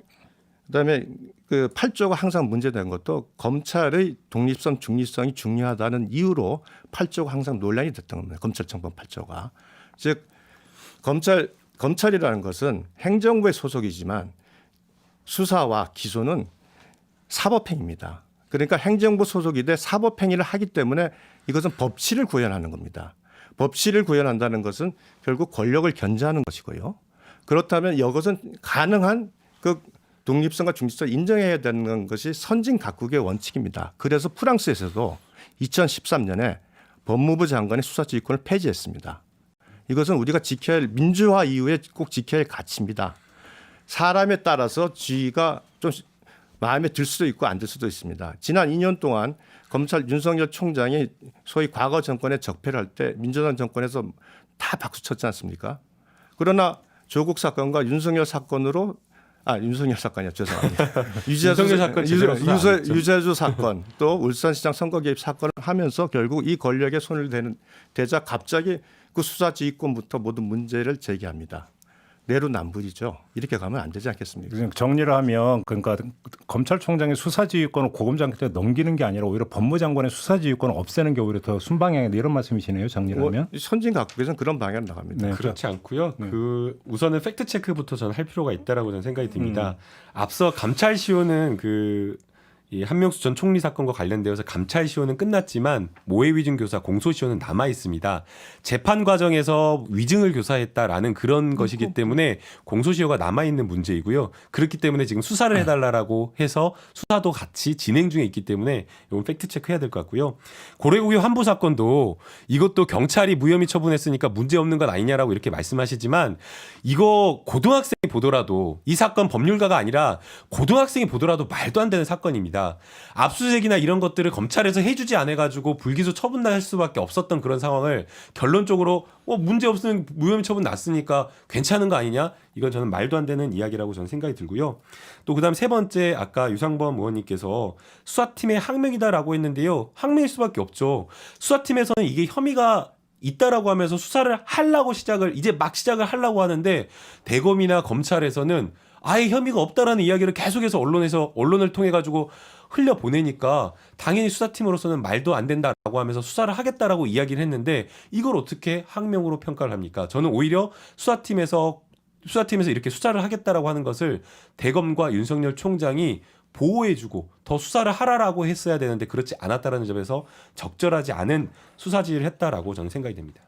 Speaker 3: 그다음에 그 8조가 항상 문제된 것도 검찰의 독립성, 중립성이 중요하다는 이유로 8조가 항상 논란이 됐던 겁니다. 검찰청법 8조가. 즉 검찰이라는 것은 행정부의 소속이지만 수사와 기소는 사법행위입니다. 그러니까 행정부 소속이 돼 사법행위를 하기 때문에 이것은 법치를 구현하는 겁니다. 법치를 구현한다는 것은 결국 권력을 견제하는 것이고요. 그렇다면 이것은 가능한 그 독립성과 중립성을 인정해야 되는 것이 선진 각국의 원칙입니다. 그래서 프랑스에서도 2013년에 법무부 장관의 수사지휘권을 폐지했습니다. 이것은 우리가 지켜야 할 민주화 이후에 꼭 지켜야 할 가치입니다. 사람에 따라서 지위가 좀 마음에 들 수도 있고 안 들 수도 있습니다. 지난 2년 동안 검찰 윤석열 총장이 소위 과거 정권에 적폐를 할 때 민주당 정권에서 다 박수 쳤지 않습니까? 그러나 조국 사건과 윤석열 사건으로 윤석열 사건이요. 죄송합니다. 유재수 사건 또 울산시장 선거 개입 사건을 하면서 결국 이 권력에 손을 대자 갑자기 그 수사지휘권부터 모든 문제를 제기합니다. 내로남불이죠. 이렇게 가면 안 되지 않겠습니까?
Speaker 1: 정리를 하면 그러니까 검찰총장의 수사지휘권을 고검장한테 넘기는 게 아니라 오히려 법무장관의 수사지휘권을 없애는 게 오히려 더 순방향이다 이런 말씀이시네요. 정리를 하면.
Speaker 3: 선진 각국에서는 그런 방향으로 나갑니다.
Speaker 1: 네.
Speaker 2: 그렇지 않고요. 그 우선은 팩트 체크부터 저는 할 필요가 있다라고 저는 생각이 듭니다. 앞서 감찰시효는 그 이 한명수 전 총리 사건과 관련되어서 감찰 시효는 끝났지만 모해 위증 교사 공소 시효는 남아 있습니다. 재판 과정에서 위증을 교사했다라는 그런 것이기 때문에 공소 시효가 남아 있는 문제이고요. 그렇기 때문에 지금 수사를 해달라고 해서 수사도 같이 진행 중에 있기 때문에 이건 팩트 체크해야 될 것 같고요. 고래고기 환부 사건도 이것도 경찰이 무혐의 처분했으니까 문제 없는 건 아니냐라고 이렇게 말씀하시지만 이거 고등학생이 보더라도 이 사건 법률가가 아니라 고등학생이 보더라도 말도 안 되는 사건입니다. 압수수색이나 이런 것들을 검찰에서 해주지 않아가지고 불기소 처분할 수밖에 없었던 그런 상황을 결론적으로 문제 없으면 무혐의 처분 났으니까 괜찮은 거 아니냐? 이건 저는 말도 안 되는 이야기라고 저는 생각이 들고요. 또 그다음 세 번째 아까 유상범 의원님께서 수사팀의 항명이다라고 했는데요. 항명일 수밖에 없죠. 수사팀에서는 이게 혐의가 있다라고 하면서 수사를 하려고 이제 막 시작을 하려고 하는데 대검이나 검찰에서는 아예 혐의가 없다라는 이야기를 계속해서 언론을 통해 가지고 흘려 보내니까 당연히 수사팀으로서는 말도 안 된다라고 하면서 수사를 하겠다라고 이야기를 했는데 이걸 어떻게 항명으로 평가를 합니까? 저는 오히려 수사팀에서 이렇게 수사를 하겠다라고 하는 것을 대검과 윤석열 총장이 보호해주고 더 수사를 하라라고 했어야 되는데 그렇지 않았다라는 점에서 적절하지 않은 수사 지휘를 했다라고 저는 생각이 됩니다.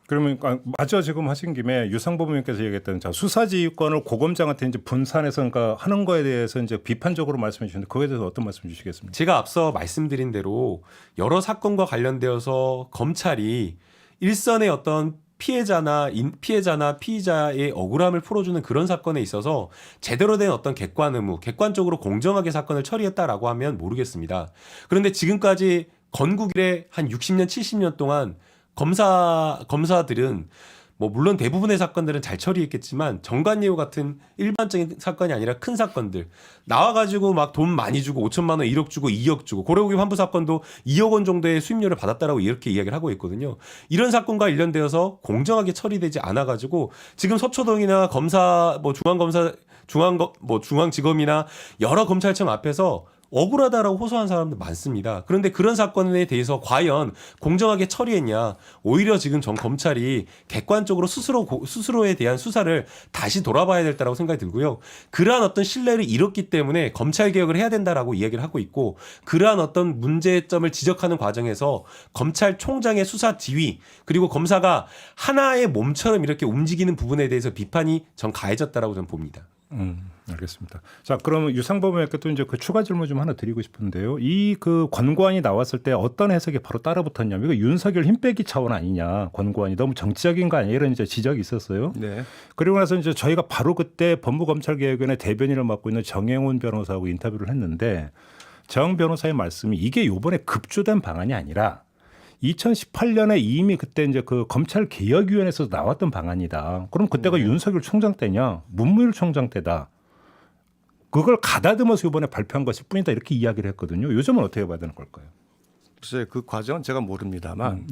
Speaker 1: 그러면 마저 지금 하신 김에 유상범 의원께서 얘기했던 수사지휘권을 고검장한테 이제 분산해서 그러니까 하는 거에 대해서 이제 비판적으로 말씀해 주셨는데 그거에 대해서 어떤 말씀 주시겠습니까?
Speaker 2: 제가 앞서 말씀드린 대로 여러 사건과 관련되어서 검찰이 일선의 어떤 피해자나 피의자의 억울함을 풀어주는 그런 사건에 있어서 제대로 된 어떤 객관적으로 공정하게 사건을 처리했다라고 하면 모르겠습니다. 그런데 지금까지 건국 이래 한 60년, 70년 동안 검사들은 물론 대부분의 사건들은 잘 처리했겠지만 정관예우 같은 일반적인 사건이 아니라 큰 사건들 나와가지고 막 돈 많이 주고 5천만 원, 1억 주고 2억 주고 고래고기 환부 사건도 2억 원 정도의 수임료를 받았다라고 이렇게 이야기를 하고 있거든요. 이런 사건과 관련되어서 공정하게 처리되지 않아가지고 지금 서초동이나 중앙지검이나 여러 검찰청 앞에서 억울하다라고 호소한 사람들 많습니다. 그런데 그런 사건에 대해서 과연 공정하게 처리했냐? 오히려 지금 전 검찰이 객관적으로 스스로에 대한 수사를 다시 돌아봐야 될다라고 생각이 들고요. 그러한 어떤 신뢰를 잃었기 때문에 검찰 개혁을 해야 된다라고 이야기를 하고 있고 그러한 어떤 문제점을 지적하는 과정에서 검찰총장의 수사 지휘 그리고 검사가 하나의 몸처럼 이렇게 움직이는 부분에 대해서 비판이 전 가해졌다라고 저는 봅니다.
Speaker 1: 알겠습니다. 자, 그러면 유상범 의원께 또 이제 그 추가 질문 좀 하나 드리고 싶은데요. 이 그 권고안이 나왔을 때 어떤 해석이 바로 따라붙었냐면 이거 윤석열 힘 빼기 차원 아니냐. 권고안이 너무 정치적인 거 아니냐 이런 이제 지적이 있었어요.
Speaker 3: 네.
Speaker 1: 그리고 나서 이제 저희가 바로 그때 법무검찰개혁위원회 대변인을 맡고 있는 정행훈 변호사하고 인터뷰를 했는데 정 변호사의 말씀이 이게 요번에 급조된 방안이 아니라 2018년에 이미 그때 이제 그 검찰개혁위원회에서 나왔던 방안이다. 그럼 그때가 윤석열 총장 때냐? 문무일 총장 때다. 그걸 가다듬어서 이번에 발표한 것일 뿐이다. 이렇게 이야기를 했거든요. 요즘은 어떻게 봐야 되는 걸까요?
Speaker 3: 글쎄 그 과정은 제가 모릅니다만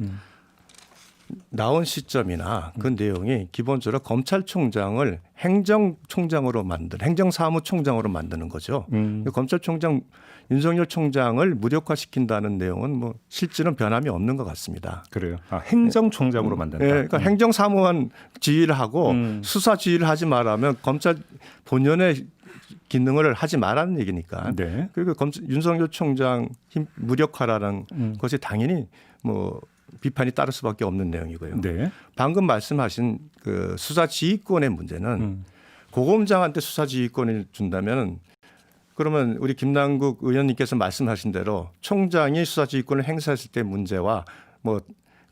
Speaker 3: 나온 시점이나 그 내용이 기본적으로 검찰총장을 행정사무총장으로 만드는 거죠. 검찰총장 윤석열 총장을 무력화시킨다는 내용은 실질은 변함이 없는 것 같습니다.
Speaker 1: 그래요. 행정총장으로 만든다.
Speaker 3: 그러니까 행정사무만 지휘를 하고 수사 지휘를 하지 말라면 검찰 본연의 기능을 하지 말라는 얘기니까.
Speaker 1: 네.
Speaker 3: 그리고 윤석열 총장 무력화라는 것이 당연히 비판이 따를 수밖에 없는 내용이고요.
Speaker 1: 네.
Speaker 3: 방금 말씀하신 그 수사 지휘권의 문제는 고검장한테 수사 지휘권을 준다면 그러면 우리 김남국 의원님께서 말씀하신 대로 총장이 수사 지휘권을 행사했을 때 문제와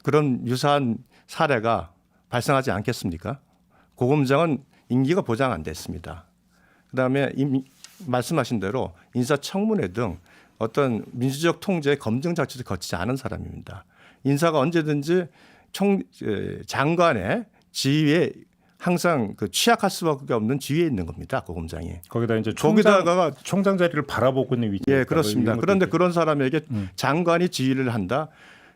Speaker 3: 그런 유사한 사례가 발생하지 않겠습니까? 고검장은 임기가 보장 안 됐습니다. 그다음에 말씀하신 대로 인사청문회 등 어떤 민주적 통제의 검증 자체를 거치지 않은 사람입니다. 인사가 언제든지 장관의 지위에 항상 취약할 수밖에 없는 지위에 있는 겁니다. 고검장이.
Speaker 1: 거기다 이제
Speaker 3: 거기다가
Speaker 1: 총장 자리를 바라보고 있는 위치.
Speaker 3: 예, 그렇습니다. 그런데 그런 사람에게 장관이 지휘를 한다.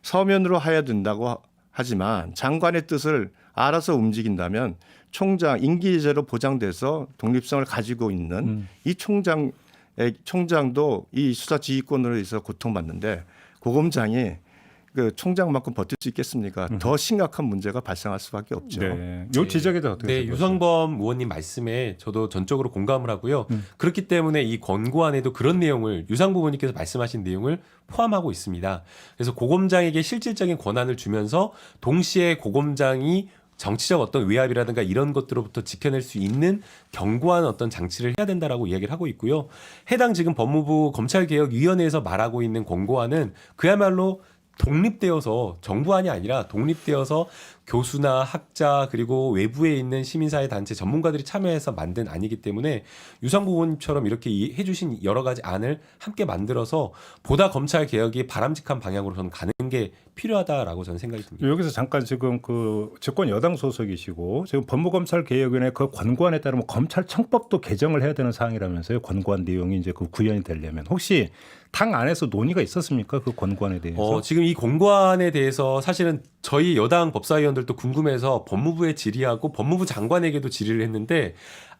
Speaker 3: 서면으로 해야 된다고 하지만 장관의 뜻을 알아서 움직인다면 총장 임기제로 보장돼서 독립성을 가지고 있는 이 총장도 이 수사 지휘권으로 해서 고통받는데 고검장이 그 총장만큼 버틸 수 있겠습니까? 더 심각한 문제가 발생할 수밖에 없죠.
Speaker 1: 네. 요 지적에 대해서 어떻게
Speaker 2: 네,
Speaker 1: 생각하세요?
Speaker 2: 유상범 의원님 말씀에 저도 전적으로 공감을 하고요. 그렇기 때문에 이 권고안에도 그런 내용을 유상범 의원님께서 말씀하신 내용을 포함하고 있습니다. 그래서 고검장에게 실질적인 권한을 주면서 동시에 고검장이 정치적 어떤 외압이라든가 이런 것들로부터 지켜낼 수 있는 견고한 어떤 장치를 해야 된다라고 이야기를 하고 있고요. 해당 지금 법무부 검찰개혁위원회에서 말하고 있는 권고안은 그야말로 독립되어서 정부안이 아니라 독립되어서 교수나 학자 그리고 외부에 있는 시민사회 단체 전문가들이 참여해서 만든 안이기 때문에 유상범 의원님처럼 이렇게 해주신 여러 가지 안을 함께 만들어서 보다 검찰 개혁이 바람직한 방향으로 저는 가는 게 필요하다라고 저는 생각이 듭니다.
Speaker 1: 여기서 잠깐 지금 그 집권 여당 소속이시고 지금 법무검찰개혁위원회 그 권고안에 따르면 검찰청법도 개정을 해야 되는 사항이라면서요. 권고안 내용이 이제 그 구현이 되려면 혹시 당 안에서 논의가 있었습니까? 그 권고안에 대해서?
Speaker 2: 지금 이 권고안에 대해서 사실은 저희 여당 법사위원들도 궁금해서 법무부에 질의하고 법무부 장관에게도 질의를 했는데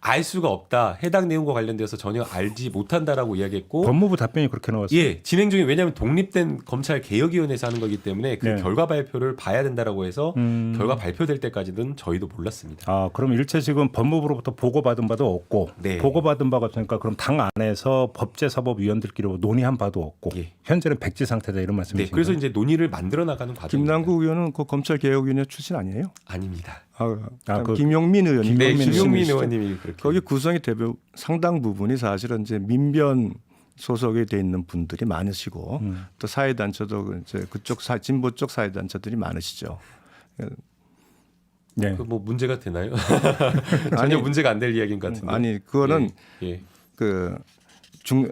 Speaker 2: 알 수가 없다. 해당 내용과 관련돼서 전혀 알지 못한다라고 이야기했고
Speaker 1: 법무부 답변이 그렇게 나왔어요.
Speaker 2: 예, 진행 중에 왜냐하면 독립된 검찰개혁위원회에서 하는 거기 때문에 그
Speaker 1: 네.
Speaker 2: 결과 발표를 봐야 된다라고 해서 결과 발표될 때까지는 저희도 몰랐습니다.
Speaker 1: 아, 그럼 일체 지금 법무부로부터 보고받은 바도 없고
Speaker 2: 네.
Speaker 1: 보고받은 바가 없으니까 그럼 당 안에서 법제사법위원들끼리 논의한 바도 없고
Speaker 2: 예.
Speaker 1: 현재는 백지 상태다 이런
Speaker 2: 네,
Speaker 1: 말씀이신가요?
Speaker 2: 그래서 이제 논의를 만들어 나가는 과정입니다.
Speaker 3: 김남국 의원은 그 검찰개혁위원회 출신 아니에요?
Speaker 2: 아닙니다.
Speaker 1: 그
Speaker 3: 김용민 의원님.
Speaker 2: 네,
Speaker 1: 김용민
Speaker 2: 김용민
Speaker 1: 씨죠.
Speaker 2: 의원님이 그렇게
Speaker 3: 거기 구성이 대부분 상당 부분이 사실은 이제 민변 소속에 돼 있는 분들이 많으시고 또 사회단체도 이제 그쪽 진보 쪽 사회단체들이 많으시죠.
Speaker 1: 네.
Speaker 2: 뭐 문제가 되나요? 전혀 문제가 안 될 이야기인 것 같은데.
Speaker 3: 아니 그거는
Speaker 2: 예.
Speaker 3: 그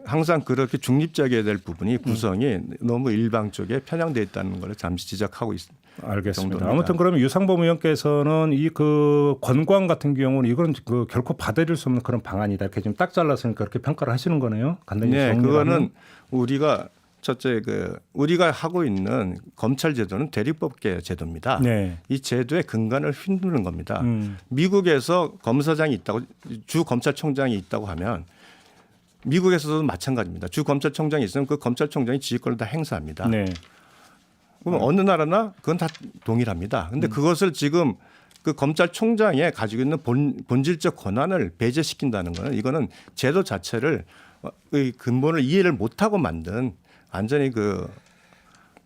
Speaker 3: 항상 그렇게 중립적이어야 될 부분이 구성이 너무 일방 쪽에 편향돼 있다는 걸 잠시 지적하고 있습니다.
Speaker 1: 알겠습니다.
Speaker 3: 정도입니다.
Speaker 1: 아무튼 그러면 유상범 의원께서는 이 그 권고안 같은 경우는 이건 그 결코 받아들일 수 없는 그런 방안이다. 이렇게 지금 딱 잘랐으니까 그렇게 평가를 하시는 거네요. 간단히
Speaker 3: 네,
Speaker 1: 정리를
Speaker 3: 그거는
Speaker 1: 하면.
Speaker 3: 우리가 첫째 우리가 하고 있는 검찰 제도는 대리법계 제도입니다.
Speaker 1: 네.
Speaker 3: 이 제도의 근간을 휘두르는 겁니다. 미국에서 검사장이 있다고 주 검찰총장이 있다고 하면 미국에서도 마찬가지입니다. 주 검찰총장이 있으면 그 검찰총장이 지휘권을 다 행사합니다.
Speaker 1: 네.
Speaker 3: 그럼 어느 나라나 그건 다 동일합니다. 근데 그것을 지금 그 검찰총장에 가지고 있는 본질적 권한을 배제시킨다는 거는 이거는 제도 자체를 의 근본을 이해를 못하고 만든 완전히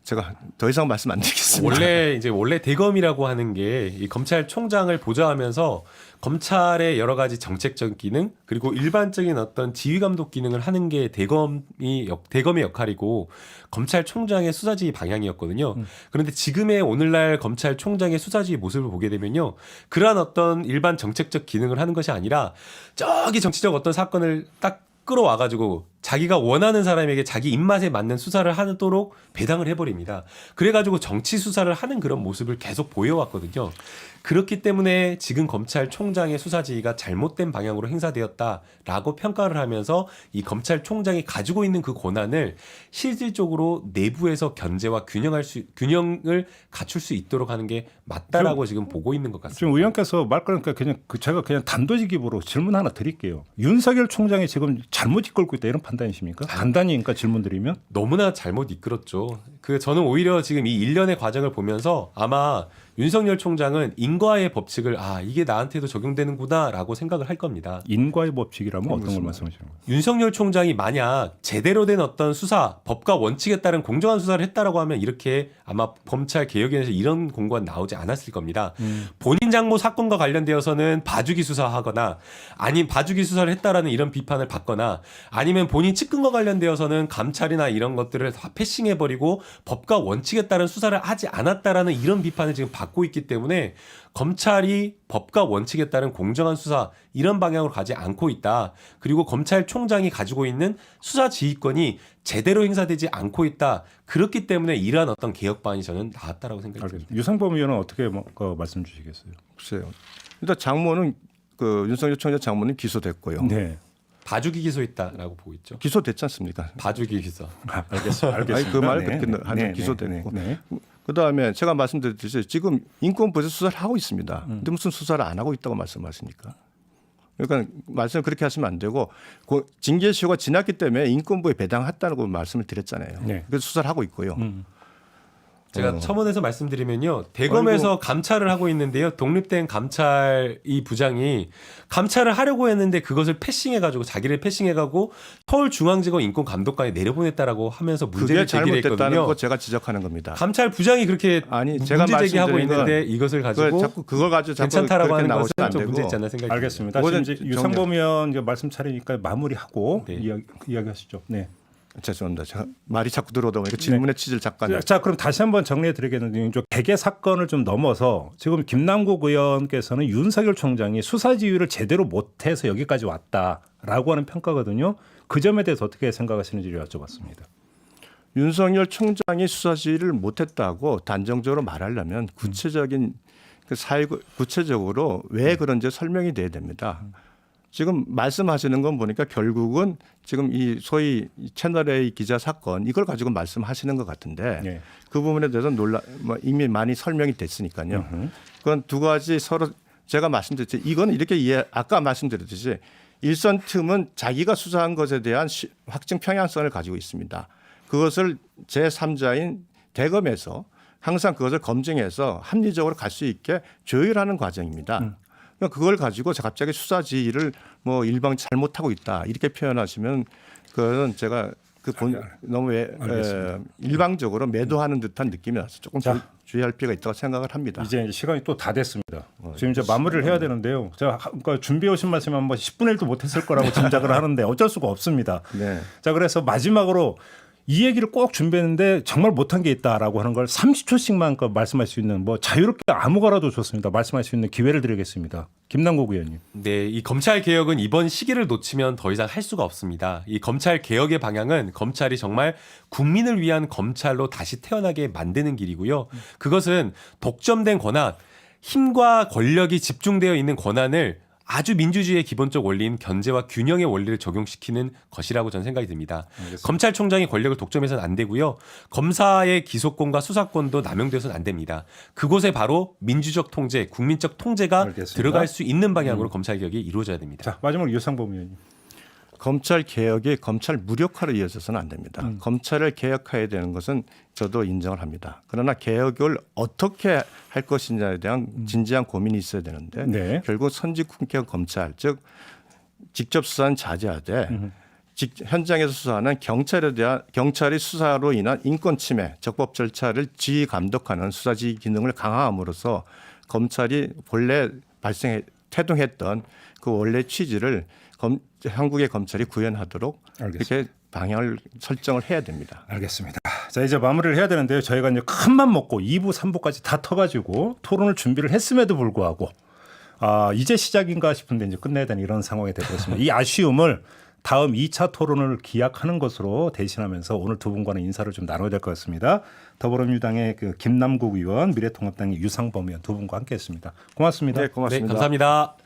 Speaker 3: 제가 더 이상 말씀 안 드리겠습니다.
Speaker 2: 원래 대검이라고 하는 게 이 검찰총장을 보좌하면서 검찰의 여러 가지 정책적 기능 그리고 일반적인 어떤 지휘 감독 기능을 하는 게 대검의 역할이고 검찰총장의 수사지휘 방향이었거든요. 그런데 지금의 오늘날 검찰총장의 수사지휘 모습을 보게 되면요, 그러한 어떤 일반 정책적 기능을 하는 것이 아니라 저기 정치적 어떤 사건을 딱 끌어와가지고 자기가 원하는 사람에게 자기 입맛에 맞는 수사를 하도록 배당을 해버립니다. 그래가지고 정치 수사를 하는 그런 모습을 계속 보여왔거든요. 그렇기 때문에 지금 검찰총장의 수사지휘가 잘못된 방향으로 행사되었다라고 평가를 하면서 이 검찰총장이 가지고 있는 그 권한을 실질적으로 내부에서 견제와 균형을 갖출 수 있도록 하는 게 맞다라고 지금 보고 있는 것 같습니다.
Speaker 1: 지금 의원께서 말 끊으니까 제가 그냥 단도직입으로 질문 하나 드릴게요. 윤석열 총장이 지금 잘못 이끌고 있다 이런 판단이십니까? 간단히 그러니까 질문 드리면.
Speaker 2: 너무나 잘못 이끌었죠. 저는 오히려 지금 이 일련의 과정을 보면서 아마 윤석열 총장은 인과의 법칙을 이게 나한테도 적용되는구나라고 생각을 할 겁니다.
Speaker 1: 인과의 법칙이라면 어떤 걸 말씀하시는 거예요?
Speaker 2: 윤석열 총장이 만약 제대로 된 어떤 수사, 법과 원칙에 따른 공정한 수사를 했다라고 하면 이렇게 아마 검찰 개혁위원회에서 이런 공고가 나오지 않았을 겁니다. 본인 장모 사건과 관련되어서는 봐주기 수사하거나 아니면 봐주기 수사를 했다라는 이런 비판을 받거나 아니면 본인 측근과 관련되어서는 감찰이나 이런 것들을 다 패싱해버리고 법과 원칙에 따른 수사를 하지 않았다라는 이런 비판을 지금 받고 있기 때문에 검찰이 법과 원칙에 따른 공정한 수사 이런 방향으로 가지 않고 있다. 그리고 검찰총장이 가지고 있는 수사 지휘권이 제대로 행사되지 않고 있다. 그렇기 때문에 이러한 어떤 개혁반이 저는 나왔다라고 생각합니다.
Speaker 1: 유상범 의원은 어떻게 말씀 주시겠어요?
Speaker 3: 글쎄요. 일단 장모는 윤석열 총장 장모는 기소됐고요.
Speaker 1: 네.
Speaker 2: 봐주기 기소했다라고 보고 있죠.
Speaker 3: 기소됐지 않습니까?
Speaker 2: 봐주기 기소.
Speaker 1: 알겠습니다.
Speaker 3: 아니, 그 말
Speaker 1: 네.
Speaker 3: 듣기는
Speaker 1: 네.
Speaker 3: 기소됐고.
Speaker 1: 네.
Speaker 3: 그다음에 제가 말씀드렸듯이 지금 인권부에서 수사를 하고 있습니다. 근데 무슨 수사를 안 하고 있다고 말씀하십니까? 그러니까 말씀 그렇게 하시면 안 되고 징계시효가 지났기 때문에 인권부에 배당했다고 말씀을 드렸잖아요.
Speaker 1: 네.
Speaker 3: 그래서 수사를 하고 있고요.
Speaker 2: 제가 첨언해서 말씀드리면요. 대검에서 감찰을 하고 있는데요. 독립된 감찰 이 부장이 감찰을 하려고 했는데 그것을 패싱해가지고 자기를 패싱해가고 서울중앙지검 인권감독관에 내려보냈다라고 하면서 문제를
Speaker 3: 그게
Speaker 2: 제기를
Speaker 3: 잘못됐다는
Speaker 2: 했거든요.
Speaker 3: 거 제가 지적하는 겁니다.
Speaker 2: 감찰 부장이 그렇게
Speaker 3: 아니 제가
Speaker 2: 문제 제기하고
Speaker 3: 말씀드린 건
Speaker 2: 있는데 이것을 가지고
Speaker 3: 자꾸 그걸 가지고 자꾸
Speaker 2: 괜찮다라고
Speaker 3: 그렇게
Speaker 2: 하는
Speaker 3: 나오시면
Speaker 2: 것은
Speaker 3: 안
Speaker 2: 좀
Speaker 3: 되고.
Speaker 2: 문제 있지 않나 생각이
Speaker 1: 알겠습니다.
Speaker 3: 그거는
Speaker 1: 지금 이제 유상범 의원 이제 말씀 차리니까 마무리하고
Speaker 2: 네.
Speaker 1: 이야기하시죠. 네.
Speaker 3: 죄송합니다. 제가 말이 자꾸 들어오다 보니까 질문의 취지를 잠깐.
Speaker 1: 자, 그럼 다시 한번 정리해 드리겠는데 좀 개개 사건을 좀 넘어서 지금 김남국 의원께서는 윤석열 총장이 수사 지휘를 제대로 못해서 여기까지 왔다라고 하는 평가거든요. 그 점에 대해서 어떻게 생각하시는지를 여쭤봤습니다.
Speaker 3: 윤석열 총장이 수사 지휘를 못했다고 단정적으로 말하려면 구체적인 구체적으로 왜 그런지 설명이 돼야 됩니다. 지금 말씀하시는 건 보니까 결국은 지금 이 소위 채널 A 기자 사건 이걸 가지고 말씀하시는 것 같은데
Speaker 1: 네.
Speaker 3: 그 부분에 대해서 이미 많이 설명이 됐으니까요. 그건 두 가지 서로 제가 말씀드렸지 이건 이렇게 아까 말씀드렸듯이 일선 틈은 자기가 수사한 것에 대한 확증 평양성을 가지고 있습니다. 그것을 제3자인 대검에서 항상 그것을 검증해서 합리적으로 갈 수 있게 조율하는 과정입니다. 그러니까 그걸 가지고 갑자기 수사 지휘를 뭐 일방 잘못하고 있다 이렇게 표현하시면 그건 제가 너무 일방적으로 매도하는 듯한 느낌이 나서 조금 주의할 필요가 있다고 생각을 합니다.
Speaker 1: 이제 시간이 또 다 됐습니다. 지금 이제 마무리를 해야 되는데요. 제가 그러니까 준비해 오신 말씀 한번 10분의 1도 못했을 거라고 짐작을 하는데 어쩔 수가 없습니다.
Speaker 3: 네.
Speaker 1: 자, 그래서 마지막으로 이 얘기를 꼭 준비했는데 정말 못한 게 있다라고 하는 걸 30초씩만 말씀할 수 있는 뭐 자유롭게 아무거나도 좋습니다. 말씀할 수 있는 기회를 드리겠습니다. 김남국 의원님.
Speaker 2: 네, 이 검찰 개혁은 이번 시기를 놓치면 더 이상 할 수가 없습니다. 이 검찰 개혁의 방향은 검찰이 정말 국민을 위한 검찰로 다시 태어나게 만드는 길이고요. 그것은 독점된 권한, 힘과 권력이 집중되어 있는 권한을 아주 민주주의의 기본적 원리인 견제와 균형의 원리를 적용시키는 것이라고 저는 생각이 듭니다.
Speaker 1: 알겠습니다.
Speaker 2: 검찰총장이 권력을 독점해서는 안 되고요. 검사의 기소권과 수사권도 남용돼서는 안 됩니다. 그곳에 바로 민주적 통제, 국민적 통제가
Speaker 1: 알겠습니다.
Speaker 2: 들어갈 수 있는 방향으로 검찰 개혁이 이루어져야 됩니다.
Speaker 1: 자, 마지막으로 유상범 의원님.
Speaker 3: 검찰 개혁이 검찰 무력화로 이어져서는 안 됩니다. 검찰을 개혁해야 되는 것은 저도 인정을 합니다. 그러나 개혁을 어떻게 할 것이냐에 대한 진지한 고민이 있어야 되는데
Speaker 1: 네.
Speaker 3: 결국 선진국형 검찰 즉 직접 수사는 자제하되 현장에서 수사하는 경찰이 수사로 인한 인권 침해, 적법 절차를 지휘 감독하는 수사 지휘 기능을 강화함으로써 검찰이 본래 태동했던 그 원래 취지를 한국의 검찰이 구현하도록
Speaker 1: 알겠습니다.
Speaker 3: 이렇게 방향을 설정을 해야 됩니다.
Speaker 1: 알겠습니다. 자, 이제 마무리를 해야 되는데요. 저희가 이제 큰 맘 먹고 2부, 3부까지 다 터가지고 토론을 준비를 했음에도 불구하고 이제 시작인가 싶은데 이제 끝내야 되는 이런 상황이 되었습니다. 이 아쉬움을 다음 2차 토론을 기약하는 것으로 대신하면서 오늘 두 분과는 인사를 좀 나눠야 될 것 같습니다. 더불어민주당의 김남국 의원, 미래통합당의 유상범 의원 두 분과 함께했습니다. 고맙습니다.
Speaker 3: 네, 고맙습니다.
Speaker 2: 네, 감사합니다.